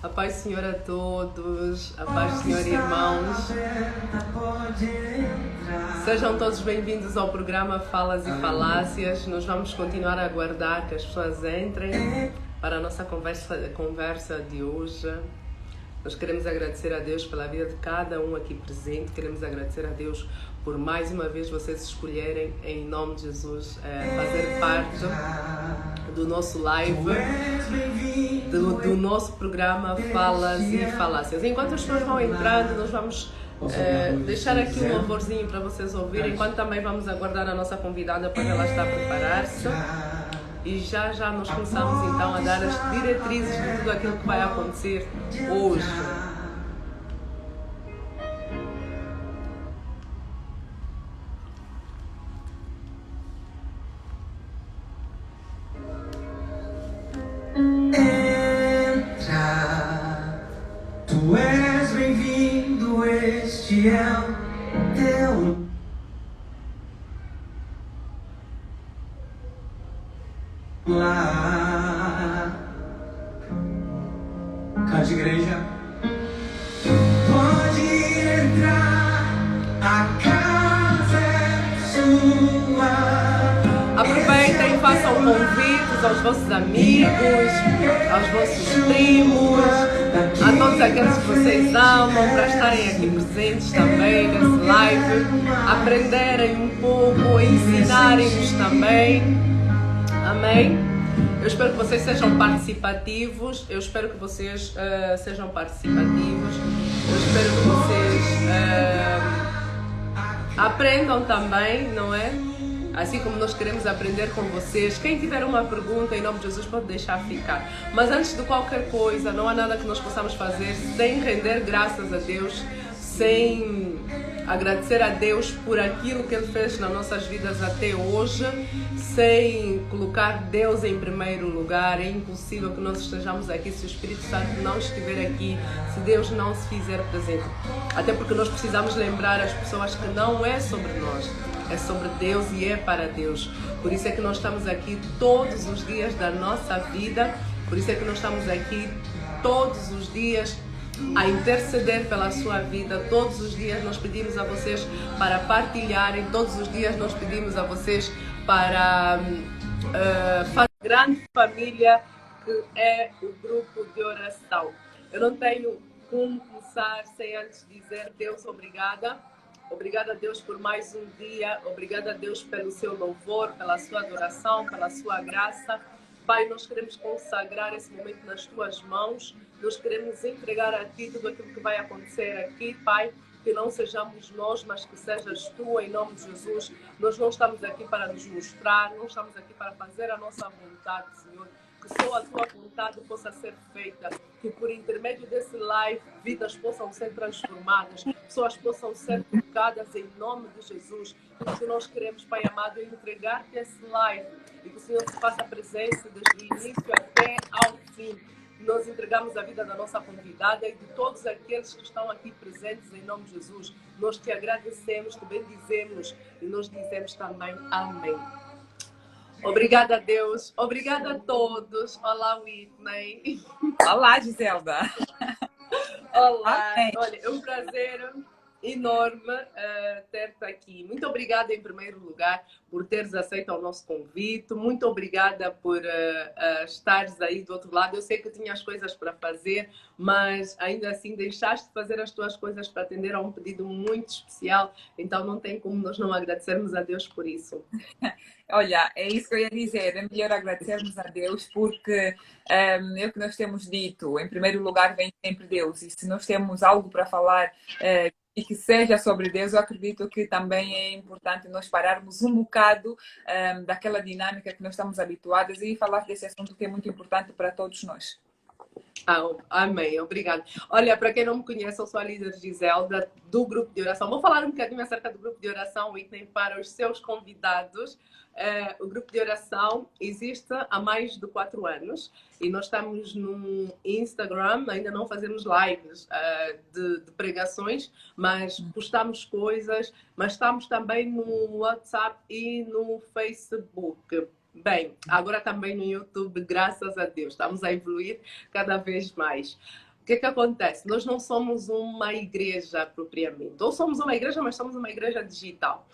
A paz do Senhor a todos, a paz do Senhor, irmãos. Sejam todos bem-vindos ao programa Falas e Falácias. Nós vamos continuar a aguardar que as pessoas entrem para a nossa conversa de hoje. Nós queremos agradecer a Deus pela vida de cada um aqui presente. Queremos agradecer a Deus por mais uma vez vocês escolherem, em nome de Jesus, fazer parte do nosso live, do nosso programa Falas e Falácias. Enquanto as pessoas vão entrando, nós vamos deixar aqui um louvorzinho para vocês ouvirem, enquanto também vamos aguardar a nossa convidada para ela estar a preparar-se. E já nós começamos então a dar as diretrizes de tudo aquilo que vai acontecer hoje. Entra, tu és bem-vindo, este é o teu lar. Cante, igreja. Pode entrar, a casa é sua. Aproveitem, façam convites aos vossos amigos, aos vossos primos, a todos aqueles que vocês amam, para estarem aqui presentes também nesse live, aprenderem um pouco, ensinarem-nos também. Amém? Eu espero que vocês sejam participativos. Eu espero que vocês sejam participativos. Eu espero que vocês aprendam também, não é? Assim como nós queremos aprender com vocês. Quem tiver uma pergunta, em nome de Jesus, pode deixar ficar. Mas antes de qualquer coisa, não há nada que nós possamos fazer sem render graças a Deus, sem agradecer a Deus por aquilo que Ele fez nas nossas vidas até hoje, sem colocar Deus em primeiro lugar. É impossível que nós estejamos aqui se o Espírito Santo não estiver aqui, se Deus não se fizer presente. Até porque nós precisamos lembrar as pessoas que não é sobre nós, é sobre Deus e é para Deus. Por isso é que nós estamos aqui todos os dias da nossa vida, por isso é que nós estamos aqui todos os dias a interceder pela sua vida. Todos os dias nós pedimos a vocês para partilharem, todos os dias nós pedimos a vocês para fazer uma grande família que é o grupo de oração. Eu não tenho como começar sem antes dizer: Deus, obrigada. Obrigada a Deus por mais um dia, obrigada a Deus pelo seu louvor, pela sua adoração, pela sua graça. Pai, nós queremos consagrar esse momento nas tuas mãos, nós queremos entregar a ti tudo aquilo que vai acontecer aqui, Pai, que não sejamos nós, mas que sejas tu, em nome de Jesus. Nós não estamos aqui para nos mostrar, não estamos aqui para fazer a nossa vontade, Senhor. Que só a tua vontade possa ser feita, que por intermédio desse live, vidas possam ser transformadas, pessoas possam ser tocadas em nome de Jesus. Tudo que nós queremos, Pai amado, é entregar-te esse live e que o Senhor se faça presente desde o início até ao fim. Nós entregamos a vida da nossa convidada e de todos aqueles que estão aqui presentes em nome de Jesus. Nós te agradecemos, te bendizemos e nós dizemos também amém. Obrigada a Deus, obrigada a todos. Olá, Whitney. Olá, Giselda. Olá, olha, é um prazer enorme ter-te aqui. Muito obrigada em primeiro lugar por teres aceito o nosso convite. Muito obrigada por estares aí do outro lado. Eu sei que tinhas coisas para fazer, mas ainda assim deixaste de fazer as tuas coisas para atender a um pedido muito especial. Então não tem como nós não agradecermos a Deus por isso. Olha, é isso que eu ia dizer. É melhor agradecermos a Deus porque é o que nós temos dito. Em primeiro lugar vem sempre Deus. E se nós temos algo para falar e que seja sobre Deus, eu acredito que também é importante nós pararmos um bocado daquela dinâmica que nós estamos habituados e falar desse assunto que é muito importante para todos nós. Amém, obrigada. Olha, para quem não me conhece, eu sou a líder Giselda do grupo de oração. Vou falar um bocadinho acerca do grupo de oração, Whitney, para os seus convidados. O grupo de oração existe há mais de 4 anos e nós estamos no Instagram, ainda não fazemos lives de pregações, mas postamos coisas, mas estamos também no WhatsApp e no Facebook. Bem, agora também no YouTube, graças a Deus, estamos a evoluir cada vez mais. que acontece? Nós não somos uma igreja propriamente. Ou somos uma igreja, mas somos uma igreja digital.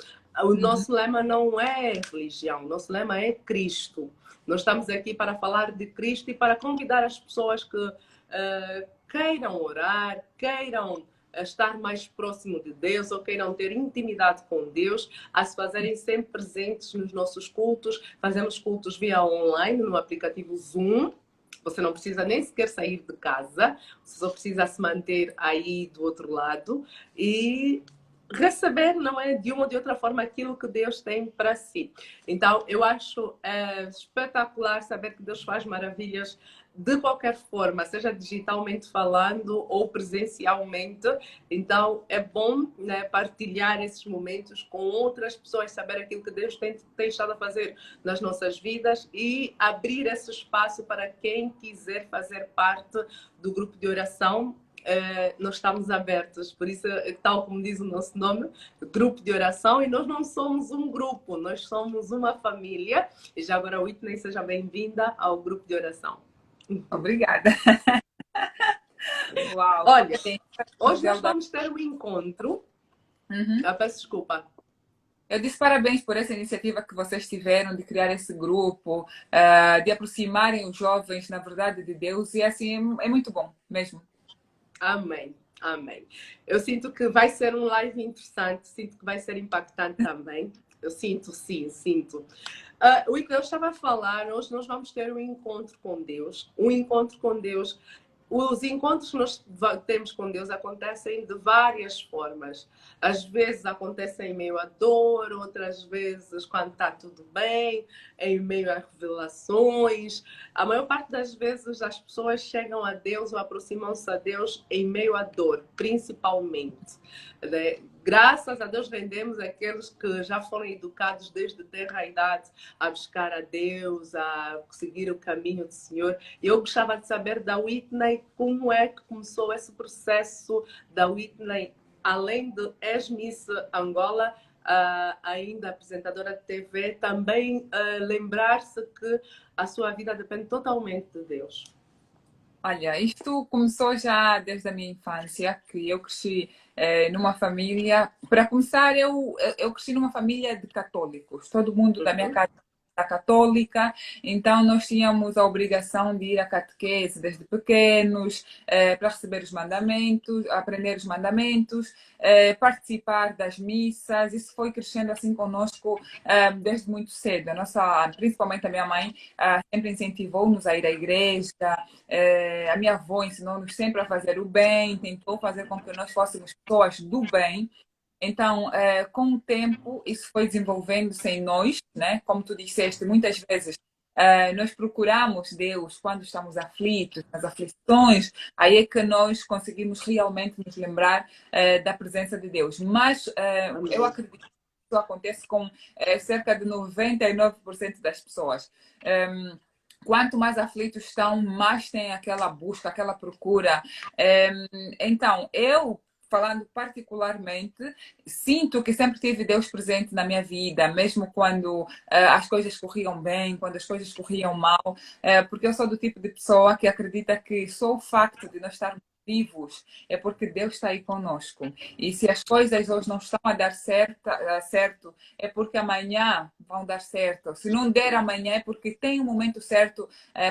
O nosso lema não é religião, o nosso lema é Cristo. Nós estamos aqui para falar de Cristo e para convidar as pessoas que queiram orar, queiram estar mais próximo de Deus ou queiram ter intimidade com Deus, a se fazerem sempre presentes nos nossos cultos. Fazemos cultos via online, no aplicativo Zoom. Você não precisa nem sequer sair de casa, você só precisa se manter aí do outro lado e receber, não é, de uma ou de outra forma aquilo que Deus tem para si. Então, eu acho espetacular saber que Deus faz maravilhas de qualquer forma, seja digitalmente falando ou presencialmente. Então, é bom, né, partilhar esses momentos com outras pessoas, saber aquilo que Deus tem estado a fazer nas nossas vidas e abrir esse espaço para quem quiser fazer parte do grupo de oração. Nós estamos abertos, por isso, tal como diz o nosso nome, grupo de oração, e nós não somos um grupo, nós somos uma família. E já agora, Whitney, seja bem-vinda ao grupo de oração. Obrigada. Uau. Olha, hoje nós vamos ter um encontro. Peço desculpa. Eu disse parabéns por essa iniciativa que vocês tiveram de criar esse grupo, de aproximarem os jovens, na verdade, de Deus, e assim é muito bom mesmo. Amém. Amém. Eu sinto que vai ser um live interessante, sinto que vai ser impactante também. Eu sinto, sim, sinto. O que eu estava a falar, hoje nós vamos ter um encontro com Deus. Um encontro com Deus. Os encontros que nós temos com Deus acontecem de várias formas. Às vezes acontecem em meio à dor, outras vezes quando está tudo bem, em meio a revelações. A maior parte das vezes as pessoas chegam a Deus ou aproximam-se a Deus em meio à dor, principalmente. Né? Graças a Deus vendemos aqueles que já foram educados desde tenra a idade a buscar a Deus, a seguir o caminho do Senhor. E eu gostava de saber da Whitney, como é que começou esse processo da Whitney, além de ex-Miss Angola, ainda apresentadora de TV, também lembrar-se que a sua vida depende totalmente de Deus. Olha, isto começou já desde a minha infância, que eu cresci numa família. Para começar, eu cresci numa família de católicos. Todo mundo da minha casa era católica, então nós tínhamos a obrigação de ir à catequese desde pequenos, para receber os mandamentos, aprender os mandamentos, participar das missas. Isso foi crescendo assim conosco desde muito cedo. Principalmente a minha mãe sempre incentivou-nos a ir à igreja. A minha avó ensinou-nos sempre a fazer o bem, tentou fazer com que nós fôssemos pessoas do bem. Então, com o tempo, isso foi desenvolvendo-se em nós, né? Como tu disseste, muitas vezes nós procuramos Deus quando estamos aflitos, nas aflições, aí é que nós conseguimos realmente nos lembrar da presença de Deus. Mas eu acredito que isso acontece com cerca de 99% das pessoas. Quanto mais aflitos estão, mais tem aquela busca, aquela procura. Então, falando particularmente, sinto que sempre tive Deus presente na minha vida, mesmo quando as coisas corriam bem, quando as coisas corriam mal, porque eu sou do tipo de pessoa que acredita que só o facto de nós estarmos vivos é porque Deus está aí conosco. E se as coisas hoje não estão a dar certo, é porque amanhã vão dar certo. Se não der amanhã, é porque tem um momento certo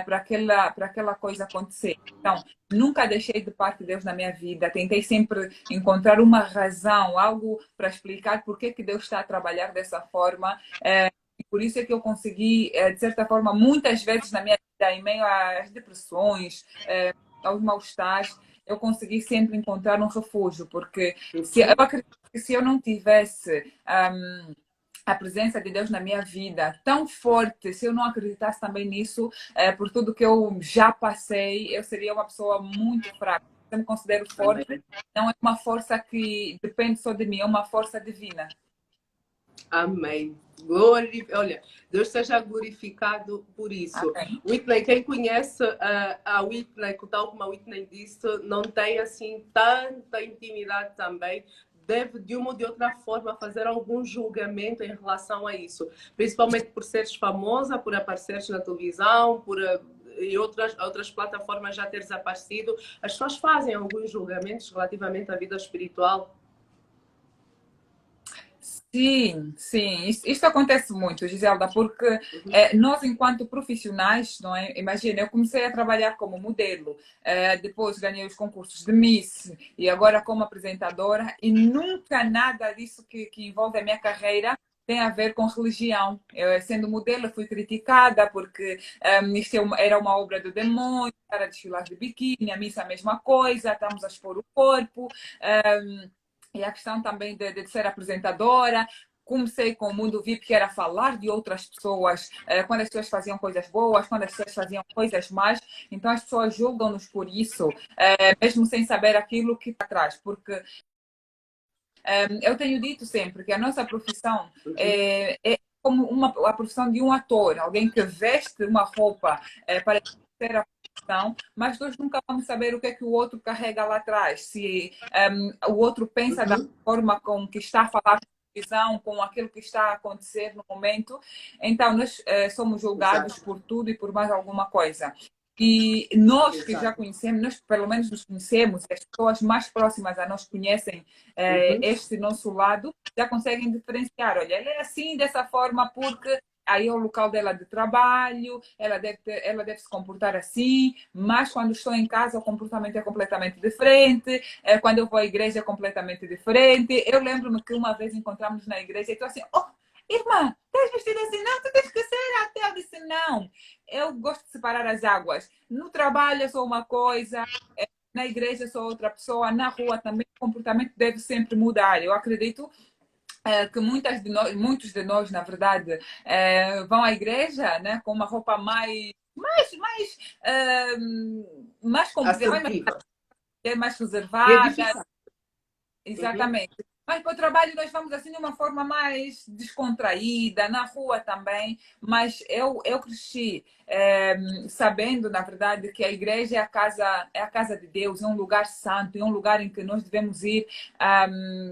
para aquela coisa acontecer. Então, nunca deixei de parte de Deus na minha vida. Tentei sempre encontrar uma razão, algo para explicar por que Deus está a trabalhar dessa forma. E por isso é que eu consegui, de certa forma, muitas vezes na minha vida, em meio às depressões, aos mal-estares, eu consegui sempre encontrar um refúgio, porque eu acredito que se eu não tivesse a presença de Deus na minha vida tão forte, se eu não acreditasse também nisso, por tudo que eu já passei, eu seria uma pessoa muito fraca. Eu me considero forte, não é uma força que depende só de mim, é uma força divina. Amém. Olha, Deus seja glorificado por isso. Amém. Whitney, quem conhece a Whitney, tal como a Whitney disse, não tem assim tanta intimidade também. Deve, de uma ou de outra forma, fazer algum julgamento em relação a isso. Principalmente por seres famosa, por apareceres na televisão, por e outras plataformas já ter desaparecido, as pessoas fazem alguns julgamentos relativamente à vida espiritual. Sim, sim, isso acontece muito, Giselda, porque nós, enquanto profissionais, não é? Imagina, eu comecei a trabalhar como modelo, depois ganhei os concursos de Miss e agora como apresentadora, e nunca nada disso que envolve a minha carreira tem a ver com religião. Eu, sendo modelo, fui criticada porque isto era uma obra do demônio, para desfilar de biquíni, a Miss a mesma coisa, estamos a expor o corpo. E a questão também de ser apresentadora. Comecei com o mundo VIP, que era falar de outras pessoas, quando as pessoas faziam coisas boas, quando as pessoas faziam coisas más. Então as pessoas julgam-nos por isso, mesmo sem saber aquilo que está atrás. Porque eu tenho dito sempre que a nossa profissão é como a profissão de um ator, alguém que veste uma roupa para ser a profissão, mas nós nunca vamos saber o que é que o outro carrega lá atrás. Se o outro pensa da forma com que está a falar na televisão, com aquilo que está a acontecer no momento. Então, nós somos julgados por tudo e por mais alguma coisa. E nós que já conhecemos, nós pelo menos nos conhecemos, as pessoas mais próximas a nós conhecem este nosso lado, já conseguem diferenciar. Olha, ele é assim, dessa forma, porque aí é o local dela de trabalho, ela deve se comportar assim, mas quando estou em casa o comportamento é completamente diferente, quando eu vou à igreja é completamente diferente. Eu lembro-me que uma vez encontramos na igreja e estou assim, oh, irmã, estás vestida assim? Não, tu tens que ser até. Eu disse, não, eu gosto de separar as águas. No trabalho eu sou uma coisa, na igreja eu sou outra pessoa, na rua também o comportamento deve sempre mudar. Eu acredito que muitos de nós, na verdade, vão à igreja, né, com uma roupa mais Assertiva. mais E reservada. Exatamente. Mas para o trabalho nós vamos assim de uma forma mais descontraída, na rua também. Mas eu cresci sabendo, na verdade, que a igreja é a casa de Deus, é um lugar santo, é um lugar em que nós devemos ir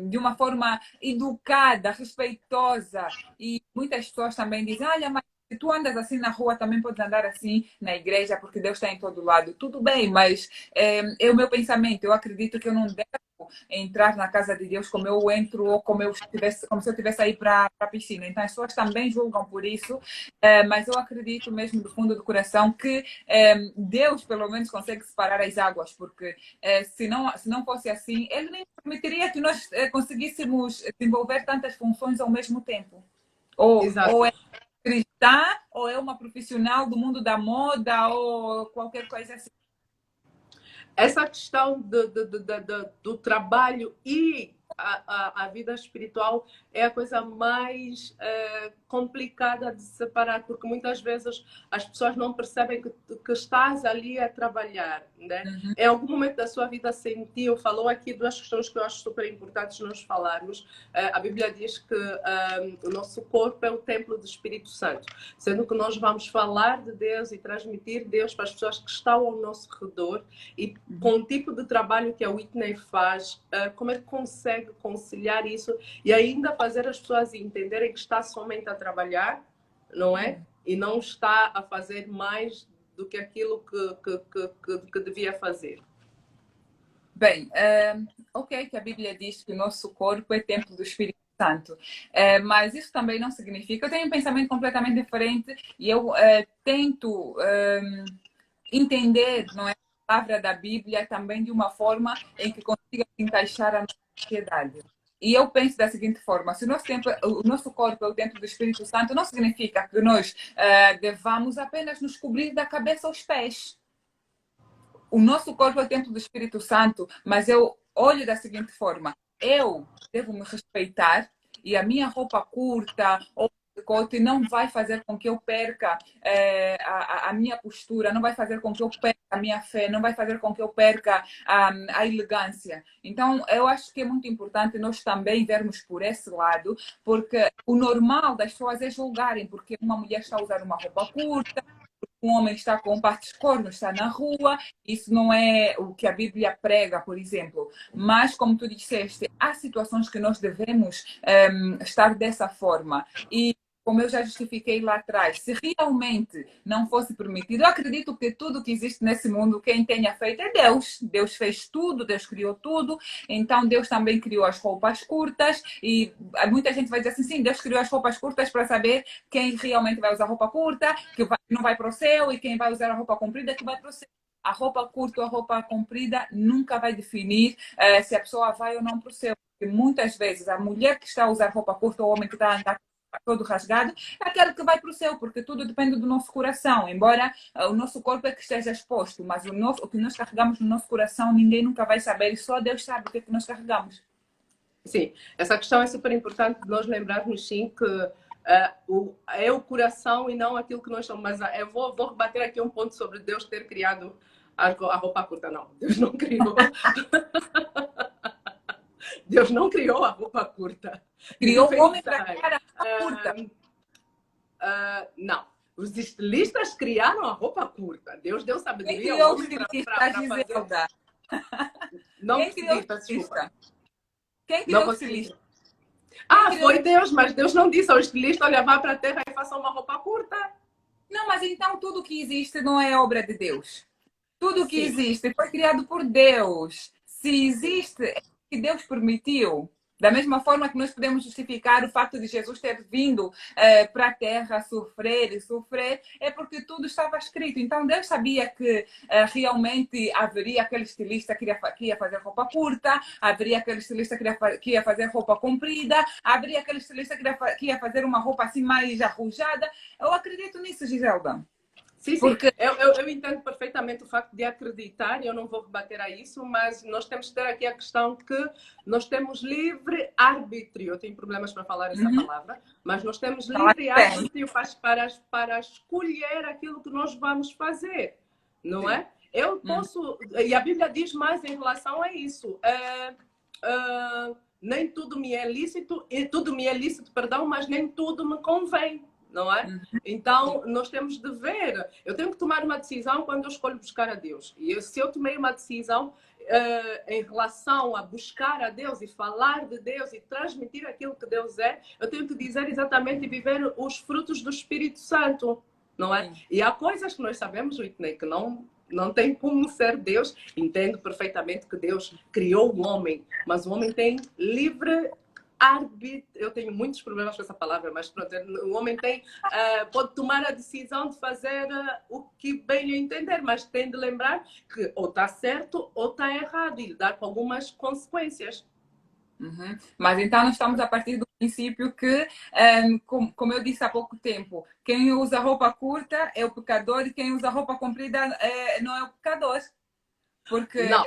de uma forma educada, respeitosa. E muitas pessoas também dizem, olha, mas se tu andas assim na rua, também podes andar assim na igreja, porque Deus está em todo lado. Tudo bem, mas é o meu pensamento. Eu acredito que eu não devo entrar na casa de Deus como eu entro ou como se eu tivesse a ir para a piscina. Então as pessoas também julgam por isso, mas eu acredito mesmo do fundo do coração que Deus pelo menos consegue separar as águas, porque se não fosse assim, Ele nem permitiria que nós conseguíssemos desenvolver tantas funções ao mesmo tempo. Ou é cristã, ou é uma profissional do mundo da moda, ou qualquer coisa assim. Essa questão do trabalho e a vida espiritual é a coisa mais complicada de separar, porque muitas vezes as pessoas não percebem que estás ali a trabalhar, né? Em algum momento da sua vida sentiu, falou aqui duas questões que eu acho super importantes nós falarmos. A Bíblia diz que o nosso corpo é o templo do Espírito Santo, sendo que nós vamos falar de Deus e transmitir Deus para as pessoas que estão ao nosso redor, e com o tipo de trabalho que a Whitney faz, como é que consegue conciliar isso e ainda fazer as pessoas entenderem que está somente a trabalhar, não é? E não está a fazer mais do que aquilo que devia fazer. Bem, ok, que a Bíblia diz que o nosso corpo é templo do Espírito Santo, mas isso também não significa... Eu tenho um pensamento completamente diferente e eu tento entender, não é, a palavra da Bíblia também de uma forma em que consiga se encaixar a nossa sociedade. E eu penso da seguinte forma: se o nosso corpo é o templo do Espírito Santo, não significa que nós devamos apenas nos cobrir da cabeça aos pés. O nosso corpo é o templo do Espírito Santo, mas eu olho da seguinte forma: eu devo me respeitar e a minha roupa curta ou decote não vai fazer com que eu perca a minha postura, não vai fazer com que eu perca a minha fé, não vai fazer com que eu perca a elegância. Então, eu acho que é muito importante nós também vermos por esse lado, porque o normal das pessoas é julgarem, porque uma mulher está a usar uma roupa curta, um homem está com partes cornos, está na rua. Isso não é o que a Bíblia prega, por exemplo. Mas, como tu disseste, há situações que nós devemos estar dessa forma. E como eu já justifiquei lá atrás, se realmente não fosse permitido, eu acredito que tudo que existe nesse mundo, quem tenha feito é Deus. Deus fez tudo, Deus criou tudo, então Deus também criou as roupas curtas, e muita gente vai dizer assim, sim, Deus criou as roupas curtas para saber quem realmente vai usar roupa curta, não vai para o céu, e quem vai usar a roupa comprida que vai para o céu. A roupa curta ou a roupa comprida nunca vai definir se a pessoa vai ou não para o céu. Porque muitas vezes a mulher que está a usar roupa curta ou o homem que está a andar todo rasgado é aquele que vai para o céu, porque tudo depende do nosso coração. Embora o nosso corpo é que esteja exposto, mas o que nós carregamos no nosso coração ninguém nunca vai saber e só Deus sabe o que é que nós carregamos. Sim, essa questão é super importante de nós lembrarmos, sim, que é o coração e não aquilo que nós somos. Mas eu vou rebater aqui um ponto sobre Deus ter criado a roupa curta. Não, Deus não criou. Deus não criou a roupa curta. Criou o homem para criar a roupa curta. Não. Os estilistas criaram a roupa curta. Deus deu sabedoria ao homem para fazer. Não Quem criou o estilista? Quem criou o estilista? Foi Deus, mas Deus não disse ao estilista, olha, vá para a terra e faça uma roupa curta. Não, mas então tudo que existe não é obra de Deus. Tudo que existe foi criado por Deus. Se existe, é que Deus permitiu. Da mesma forma que nós podemos justificar o fato de Jesus ter vindo para a Terra sofrer, é porque tudo estava escrito. Então Deus sabia que realmente haveria aquele estilista que ia fazer roupa curta, haveria aquele estilista que ia fazer roupa comprida, haveria aquele estilista que ia fazer uma roupa assim mais arrojada. Eu acredito nisso, Giselda. Sim, porque eu entendo perfeitamente o facto de acreditar, eu não vou rebater a isso, mas nós temos que ter aqui a questão que nós temos livre arbítrio. Eu tenho problemas para falar essa palavra, mas nós temos livre arbítrio para escolher aquilo que nós vamos fazer, não é? Eu posso, e a Bíblia diz mais em relação a isso, nem tudo me é lícito, perdão, mas nem tudo me convém. Não é? Então, nós temos de ver. Eu tenho que tomar uma decisão quando eu escolho buscar a Deus. E se eu tomei uma decisão em relação a buscar a Deus e falar de Deus e transmitir aquilo que Deus é, eu tenho que dizer exatamente e viver os frutos do Espírito Santo. Não é? E há coisas que nós sabemos, Whitney, que não tem como ser Deus. Entendo perfeitamente que Deus criou o homem, mas o homem tem livre arbítrio. Eu tenho muitos problemas com essa palavra, mas pronto, o homem pode tomar a decisão de fazer o que bem lhe entender, mas tem de lembrar que ou está certo ou está errado e lidar com algumas consequências. Mas então nós estamos a partir do princípio que, como eu disse há pouco tempo, quem usa roupa curta é o pecador e quem usa roupa comprida não é o pecador. Porque não,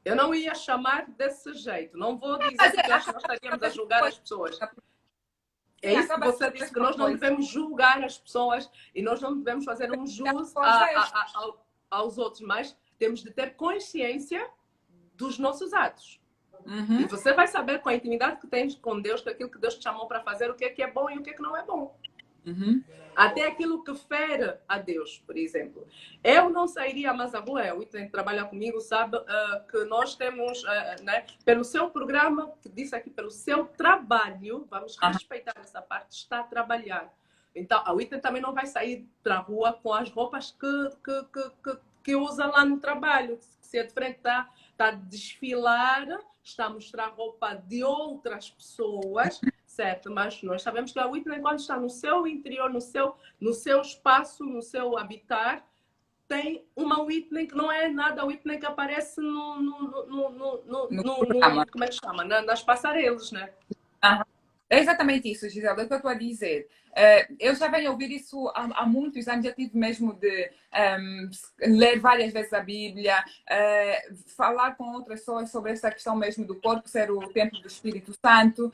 eu não ia chamar desse jeito. Não vou dizer que nós estaríamos a julgar as pessoas. É isso que você disse, que nós não devemos julgar as pessoas e nós não devemos fazer um juízo aos outros, mas temos de ter consciência dos nossos atos. E você vai saber com a intimidade que tens com Deus, com aquilo que Deus te chamou para fazer, o que é bom e o que é que não é bom. Até aquilo que fere a Deus, por exemplo. Eu não sairia mais à rua, o Whitney que trabalha comigo sabe que nós temos, né, pelo seu programa, que disse aqui, pelo seu trabalho, vamos respeitar essa parte, está a trabalhar. Então, a Whitney também não vai sair para a rua com as roupas que usa lá no trabalho. Se é diferente, está a desfilar, está a mostrar roupa de outras pessoas, certo? Mas nós sabemos que a Whitney, quando está no seu interior, no seu espaço, no seu habitar, tem uma Whitney que não é nada a Whitney que aparece como é que chama? Nas passarelas, né? É exatamente isso, Gisela, é o que eu estou a dizer. Eu já venho ouvir isso há muitos anos, já tive mesmo de ler várias vezes a Bíblia, falar com outras pessoas sobre essa questão mesmo do corpo ser o templo do Espírito Santo,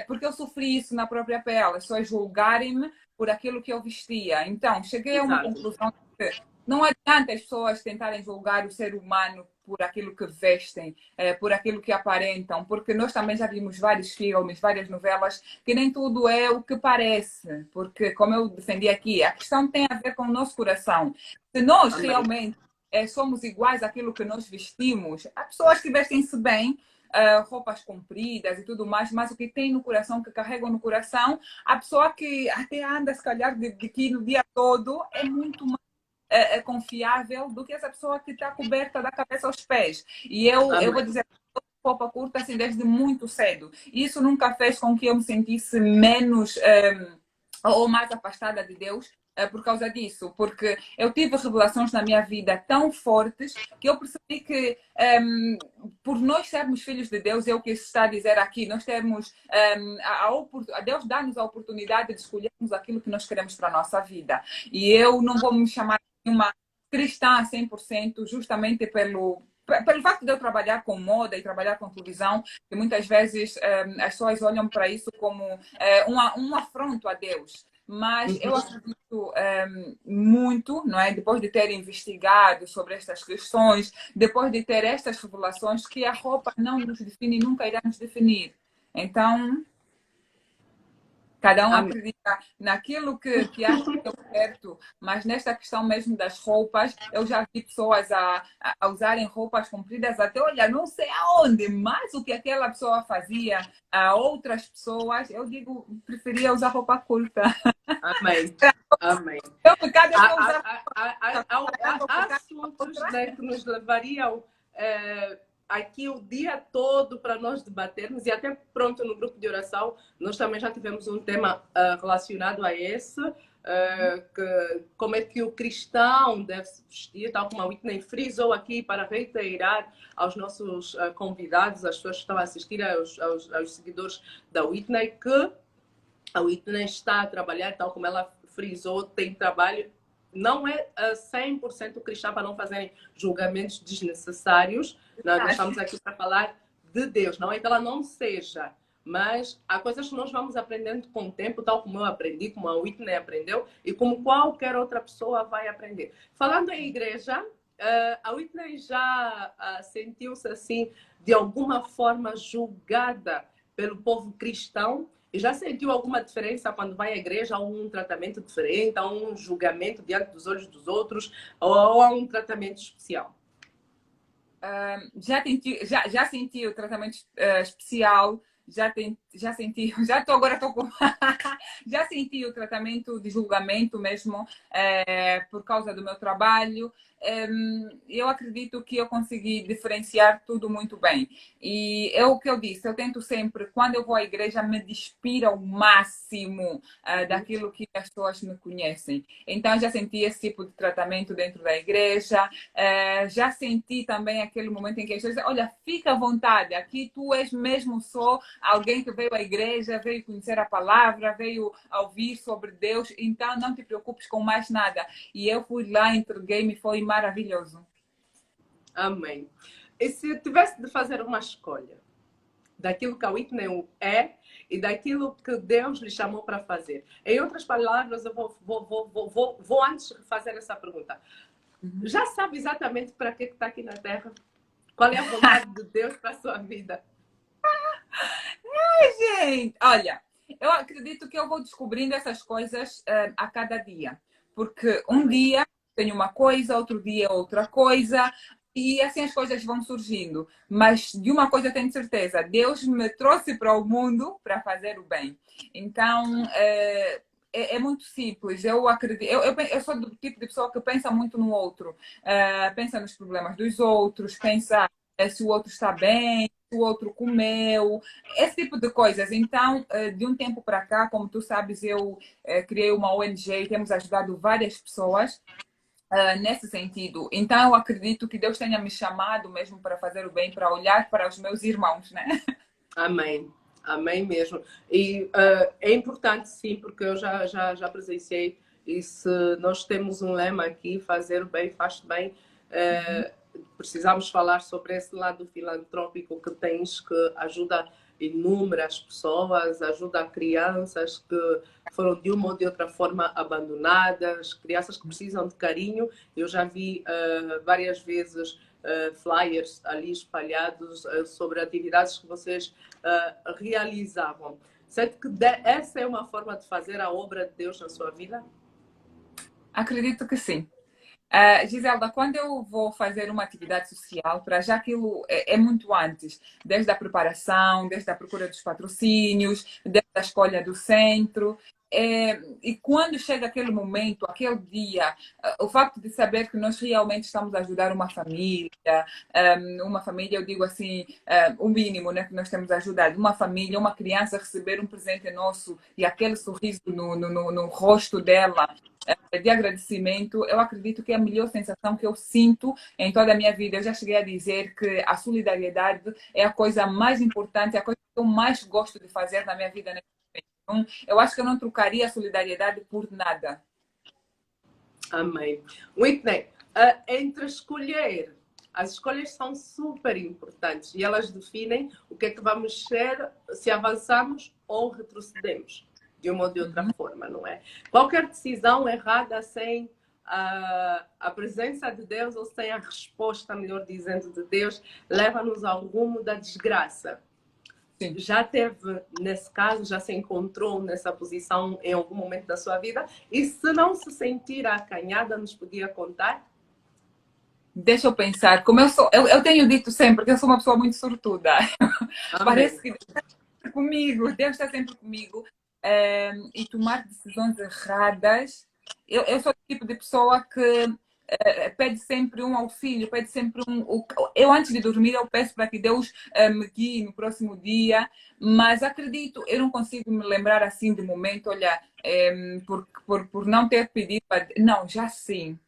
porque eu sofri isso na própria pele, as pessoas julgarem-me por aquilo que eu vestia. Então, cheguei a uma conclusão de que não adianta as pessoas tentarem julgar o ser humano por aquilo que vestem, por aquilo que aparentam, porque nós também já vimos vários filmes, várias novelas, que nem tudo é o que parece, porque, como eu defendi aqui, a questão tem a ver com o nosso coração. Se nós realmente somos iguais àquilo que nós vestimos, há pessoas que vestem-se bem, roupas compridas e tudo mais, mas o que tem no coração, que carregam no coração, a pessoa que até anda, se calhar, de biquíni o dia todo, é muito mais confiável do que essa pessoa que está coberta da cabeça aos pés. E eu vou Amém. dizer, roupa curta assim desde muito cedo. Isso nunca fez com que eu me sentisse menos ou mais afastada de Deus por causa disso, porque eu tive revelações na minha vida tão fortes que eu percebi que por nós sermos filhos de Deus, é o que se está a dizer aqui, nós temos Deus dá-nos a oportunidade de escolhermos aquilo que nós queremos para a nossa vida. E eu não vou me chamar de uma cristã a 100% justamente pelo facto de eu trabalhar com moda e trabalhar com televisão, que muitas vezes as pessoas olham para isso como um afronto a Deus. Mas eu acredito muito, não é? Depois de ter investigado sobre estas questões, depois de ter estas revelações, que a roupa não nos define e nunca irá nos definir. Então, cada um Amém. acredita naquilo que acha que é certo, mas nesta questão mesmo das roupas, eu já vi pessoas a usarem roupas compridas até, olha, não sei aonde, mas o que aquela pessoa fazia a outras pessoas, eu digo, preferia usar roupa curta. Amém. Amém. O pecado é só usar Há assuntos, né, que nos levariam aqui o dia todo para nós debatermos e até pronto no grupo de oração nós também já tivemos um tema relacionado a esse, como é que o cristão deve se vestir, tal como a Whitney frisou aqui, para reiterar aos nossos convidados, às pessoas que estão a assistir, aos seguidores da Whitney, que a Whitney está a trabalhar, tal como ela frisou, tem trabalho. Não é 100% cristã para não fazerem julgamentos desnecessários. Nós estamos aqui para falar de Deus. Não é que ela não seja, mas há coisas que nós vamos aprendendo com o tempo, tal como eu aprendi, como a Whitney aprendeu e como qualquer outra pessoa vai aprender. Falando em igreja, a Whitney já sentiu-se assim, de alguma forma, julgada pelo povo cristão? E já sentiu alguma diferença quando vai à igreja? Há um tratamento diferente? Há um julgamento diante dos olhos dos outros? Ou há um tratamento especial? Já senti o tratamento especial, já senti, estou com já senti o tratamento de julgamento mesmo por causa do meu trabalho. Eu acredito que eu consegui diferenciar tudo muito bem. E é o que eu disse, eu tento sempre, quando eu vou à igreja, me despir ao máximo daquilo que as pessoas me conhecem. Então, já senti esse tipo de tratamento dentro da igreja. Já senti também aquele momento em que as pessoas dizem, olha, fica à vontade, aqui tu és mesmo só alguém que veio à igreja, veio conhecer a palavra, veio ouvir sobre Deus, então não te preocupes com mais nada. E eu fui lá, entreguei-me, foi maravilhoso. Amém. E se eu tivesse de fazer uma escolha daquilo que a Whitney é e daquilo que Deus lhe chamou para fazer? Em outras palavras, eu vou antes fazer essa pergunta. Já sabe exatamente para que está aqui na Terra? Qual é a vontade de Deus para a sua vida? Gente, olha, eu acredito que eu vou descobrindo essas coisas a cada dia. Porque um dia tenho uma coisa, outro dia outra coisa, e assim as coisas vão surgindo. Mas de uma coisa eu tenho certeza, Deus me trouxe para o mundo para fazer o bem. Então, é muito simples. Eu acredito, eu sou do tipo de pessoa que pensa muito no outro. Pensa nos problemas dos outros, pensa se o outro está bem, se o outro comeu, esse tipo de coisas. Então, de um tempo para cá, como tu sabes, eu criei uma ONG e temos ajudado várias pessoas nesse sentido. Então, eu acredito que Deus tenha me chamado mesmo para fazer o bem, para olhar para os meus irmãos, né? Amém. Amém mesmo. E é importante, sim, porque eu já presenciei. E se nós temos um lema aqui, fazer o bem, faz bem, precisamos falar sobre esse lado filantrópico que tens, que ajuda inúmeras pessoas, ajuda crianças que foram de uma ou de outra forma abandonadas, crianças que precisam de carinho. Eu já vi várias vezes flyers ali espalhados sobre atividades que vocês realizavam. Sente que essa é uma forma de fazer a obra de Deus na sua vida? Acredito que sim. Giselda, quando eu vou fazer uma atividade social, para já aquilo é muito antes, desde a preparação, desde a procura dos patrocínios, desde a escolha do centro. E quando chega aquele momento, aquele dia, o facto de saber que nós realmente estamos a ajudar uma família, eu digo assim, o mínimo, né, que nós temos ajudado, uma família, uma criança receber um presente nosso e aquele sorriso no rosto dela, de agradecimento, eu acredito que é a melhor sensação que eu sinto em toda a minha vida. Eu já cheguei a dizer que a solidariedade é a coisa mais importante, é a coisa que eu mais gosto de fazer na minha vida. Então, eu acho que eu não trocaria a solidariedade por nada. Amém. Whitney, entre escolher, as escolhas são super importantes e elas definem o que é que vamos ser se avançamos ou retrocedemos, de uma ou de outra forma, não é? Qualquer decisão errada sem a presença de Deus ou sem a resposta, melhor dizendo, de Deus, leva-nos ao rumo da desgraça. Sim. Já teve nesse caso, já se encontrou nessa posição em algum momento da sua vida? E se não se sentir acanhada, nos podia contar? Deixa eu pensar. Como eu tenho dito sempre que eu sou uma pessoa muito sortuda. Parece que Deus está sempre comigo, Deus está sempre comigo. E tomar decisões erradas. Eu sou o tipo de pessoa que pede sempre um auxílio, pede sempre eu antes de dormir eu peço para que Deus me guie no próximo dia, mas acredito, eu não consigo me lembrar assim de momento, olha, por não ter pedido, não, já sim.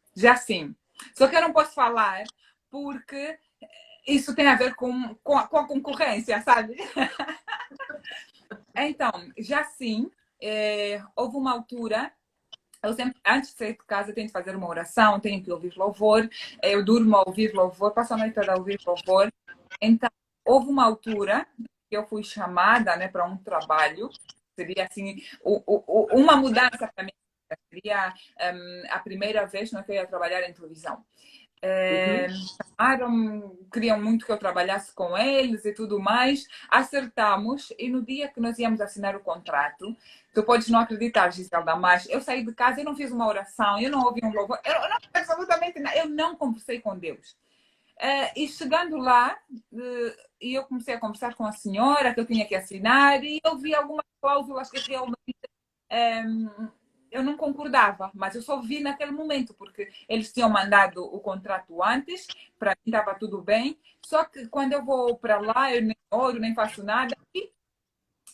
Só que eu não posso falar porque isso tem a ver com a concorrência, sabe? Então, já sim, houve uma altura. Eu sempre, antes de sair de casa, tenho que fazer uma oração, tenho que ouvir louvor. Eu durmo a ouvir louvor, passo a noite toda a ouvir louvor. Então, houve uma altura que eu fui chamada, né, para um trabalho. Seria assim, uma mudança para mim. Seria a primeira vez que eu ia trabalhar em televisão. Chamaram, queriam muito que eu trabalhasse com eles e tudo mais. Acertamos e no dia que nós íamos assinar o contrato, tu podes não acreditar, Giselda, mas eu saí de casa, eu não fiz uma oração, eu não ouvi um louvor, eu não fiz absolutamente nada, eu não conversei com Deus. E chegando lá, e eu comecei a conversar com a senhora que eu tinha que assinar e eu vi algumas cláusulas que realmente eu não concordava, mas eu só vi naquele momento, porque eles tinham mandado o contrato antes, para mim estava tudo bem, só que quando eu vou para lá, eu nem oro, nem faço nada, e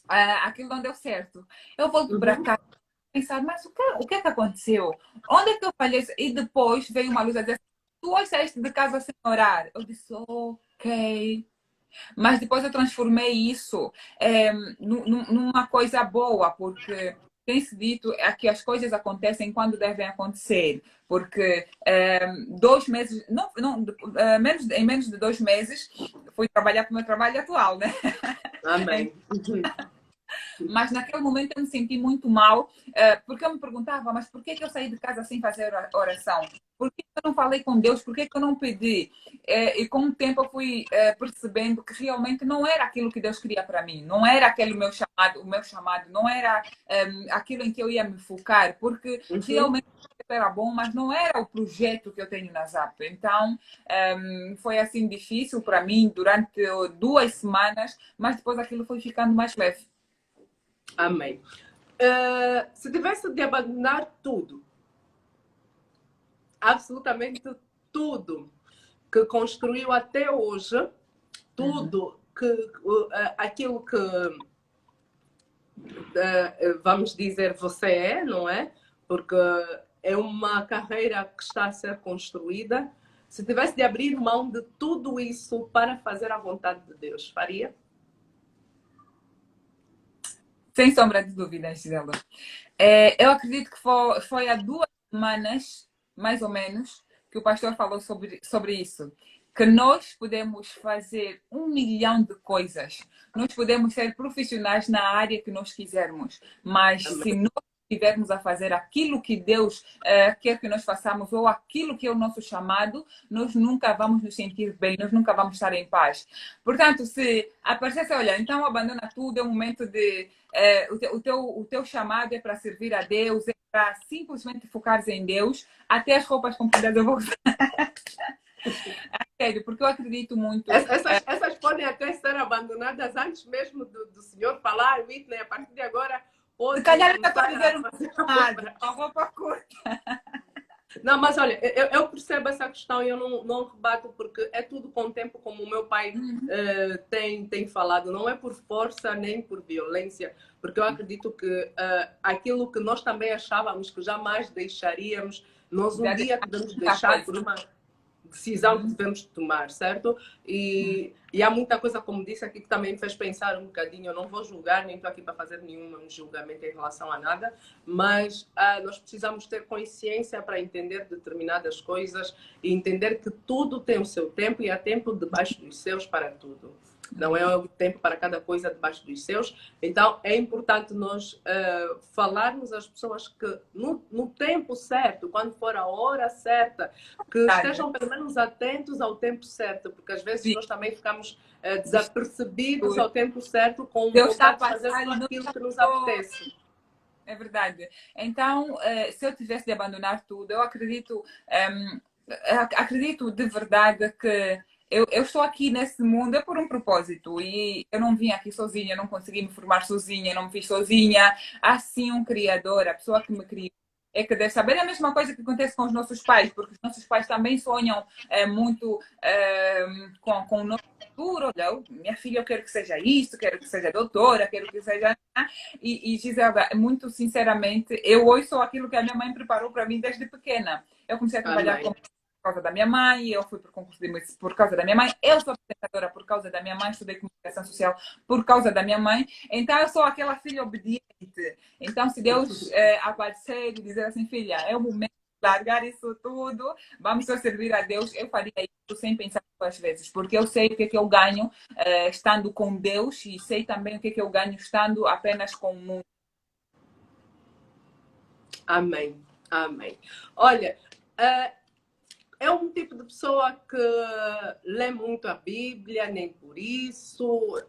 aquilo não deu certo. Eu volto para cá, pensar, mas o que é que aconteceu? Onde é que eu falhei? E depois veio uma luz a dizer, tu hoje saíste de casa sem orar. Eu disse, ok. Mas depois eu transformei isso numa coisa boa, porque tem-se dito que as coisas acontecem quando devem acontecer. Porque 2 meses, em menos de 2 meses, fui trabalhar para o meu trabalho atual, né? Amém. Mas naquele momento eu me senti muito mal, porque eu me perguntava, mas por que eu saí de casa sem fazer oração? Por que eu não falei com Deus? Por que eu não pedi? E com o tempo eu fui percebendo que realmente não era aquilo que Deus queria para mim. Não era aquele o meu chamado, não era aquilo em que eu ia me focar, porque realmente era bom, mas não era o projeto que eu tenho na ZAP. Então, foi assim difícil para mim durante 2 semanas, mas depois aquilo foi ficando mais leve. Amém. Se tivesse de abandonar tudo, absolutamente tudo que construiu até hoje, tudo aquilo que vamos dizer você é, não é? Porque é uma carreira que está a ser construída. Se tivesse de abrir mão de tudo isso para fazer a vontade de Deus, faria? Sem sombra de dúvidas, Gisela. Eu acredito que foi há 2 semanas, mais ou menos, que o pastor falou sobre isso. Que nós podemos fazer 1 milhão de coisas. Nós podemos ser profissionais na área que nós quisermos. Mas se nós estivermos a fazer aquilo que Deus quer que nós façamos ou aquilo que é o nosso chamado, nós nunca vamos nos sentir bem, nós nunca vamos estar em paz. Portanto, se aparecesse, olha, então abandona tudo, é um momento de... o teu chamado é para servir a Deus, é para simplesmente focar em Deus, até as roupas compridas eu vou usar. Sério, porque eu acredito muito... Essas podem até ser abandonadas antes mesmo do senhor falar, Whitney, a partir de agora pode Se calhar eu estou começar dizendo a fazer nada, a roupa curta. Não, mas olha, eu percebo essa questão e eu não rebato, porque é tudo com o tempo, como o meu pai tem falado. Não é por força nem por violência, porque eu acredito que aquilo que nós também achávamos que jamais deixaríamos, nós um dia podemos deixar por uma decisão que devemos tomar, certo? E há muita coisa, como disse aqui, que também me fez pensar um bocadinho. Eu não vou julgar, nem estou aqui para fazer nenhum julgamento em relação a nada, mas nós precisamos ter consciência para entender determinadas coisas e entender que tudo tem o seu tempo e há tempo debaixo dos seus para tudo. Não é o tempo para cada coisa debaixo dos seus. Então, é importante nós falarmos às pessoas que no tempo certo, quando for a hora certa, que estejam pelo menos atentos ao tempo certo, porque às vezes nós também ficamos desapercebidos ao tempo certo com vontade de fazer tudo aquilo que nos apetece. É verdade. Então, se eu tivesse de abandonar tudo, eu acredito de verdade que eu estou aqui nesse mundo é por um propósito e eu não vim aqui sozinha, eu não consegui me formar sozinha, não me fiz sozinha. Há sim um Criador, a pessoa que me criou é que deve saber. É a mesma coisa que acontece com os nossos pais, porque os nossos pais também sonham muito com o nosso futuro. Olha, minha filha, eu quero que seja isto, quero que seja doutora, quero que seja... E Gisela, muito sinceramente, eu hoje sou aquilo que a minha mãe preparou para mim desde pequena. Eu comecei a trabalhar por causa da minha mãe, eu fui por concurso de música por causa da minha mãe, eu sou apresentadora por causa da minha mãe, estudei comunicação social por causa da minha mãe, então eu sou aquela filha obediente. Então, se Deus aparecer e dizer assim, filha, é o momento de largar isso tudo, vamos só servir a Deus, eu faria isso sem pensar duas vezes, porque eu sei o que é que eu ganho estando com Deus e sei também o que é que eu ganho estando apenas com o mundo. Amém, amém. Olha, é um tipo de pessoa que lê muito a Bíblia, nem por isso,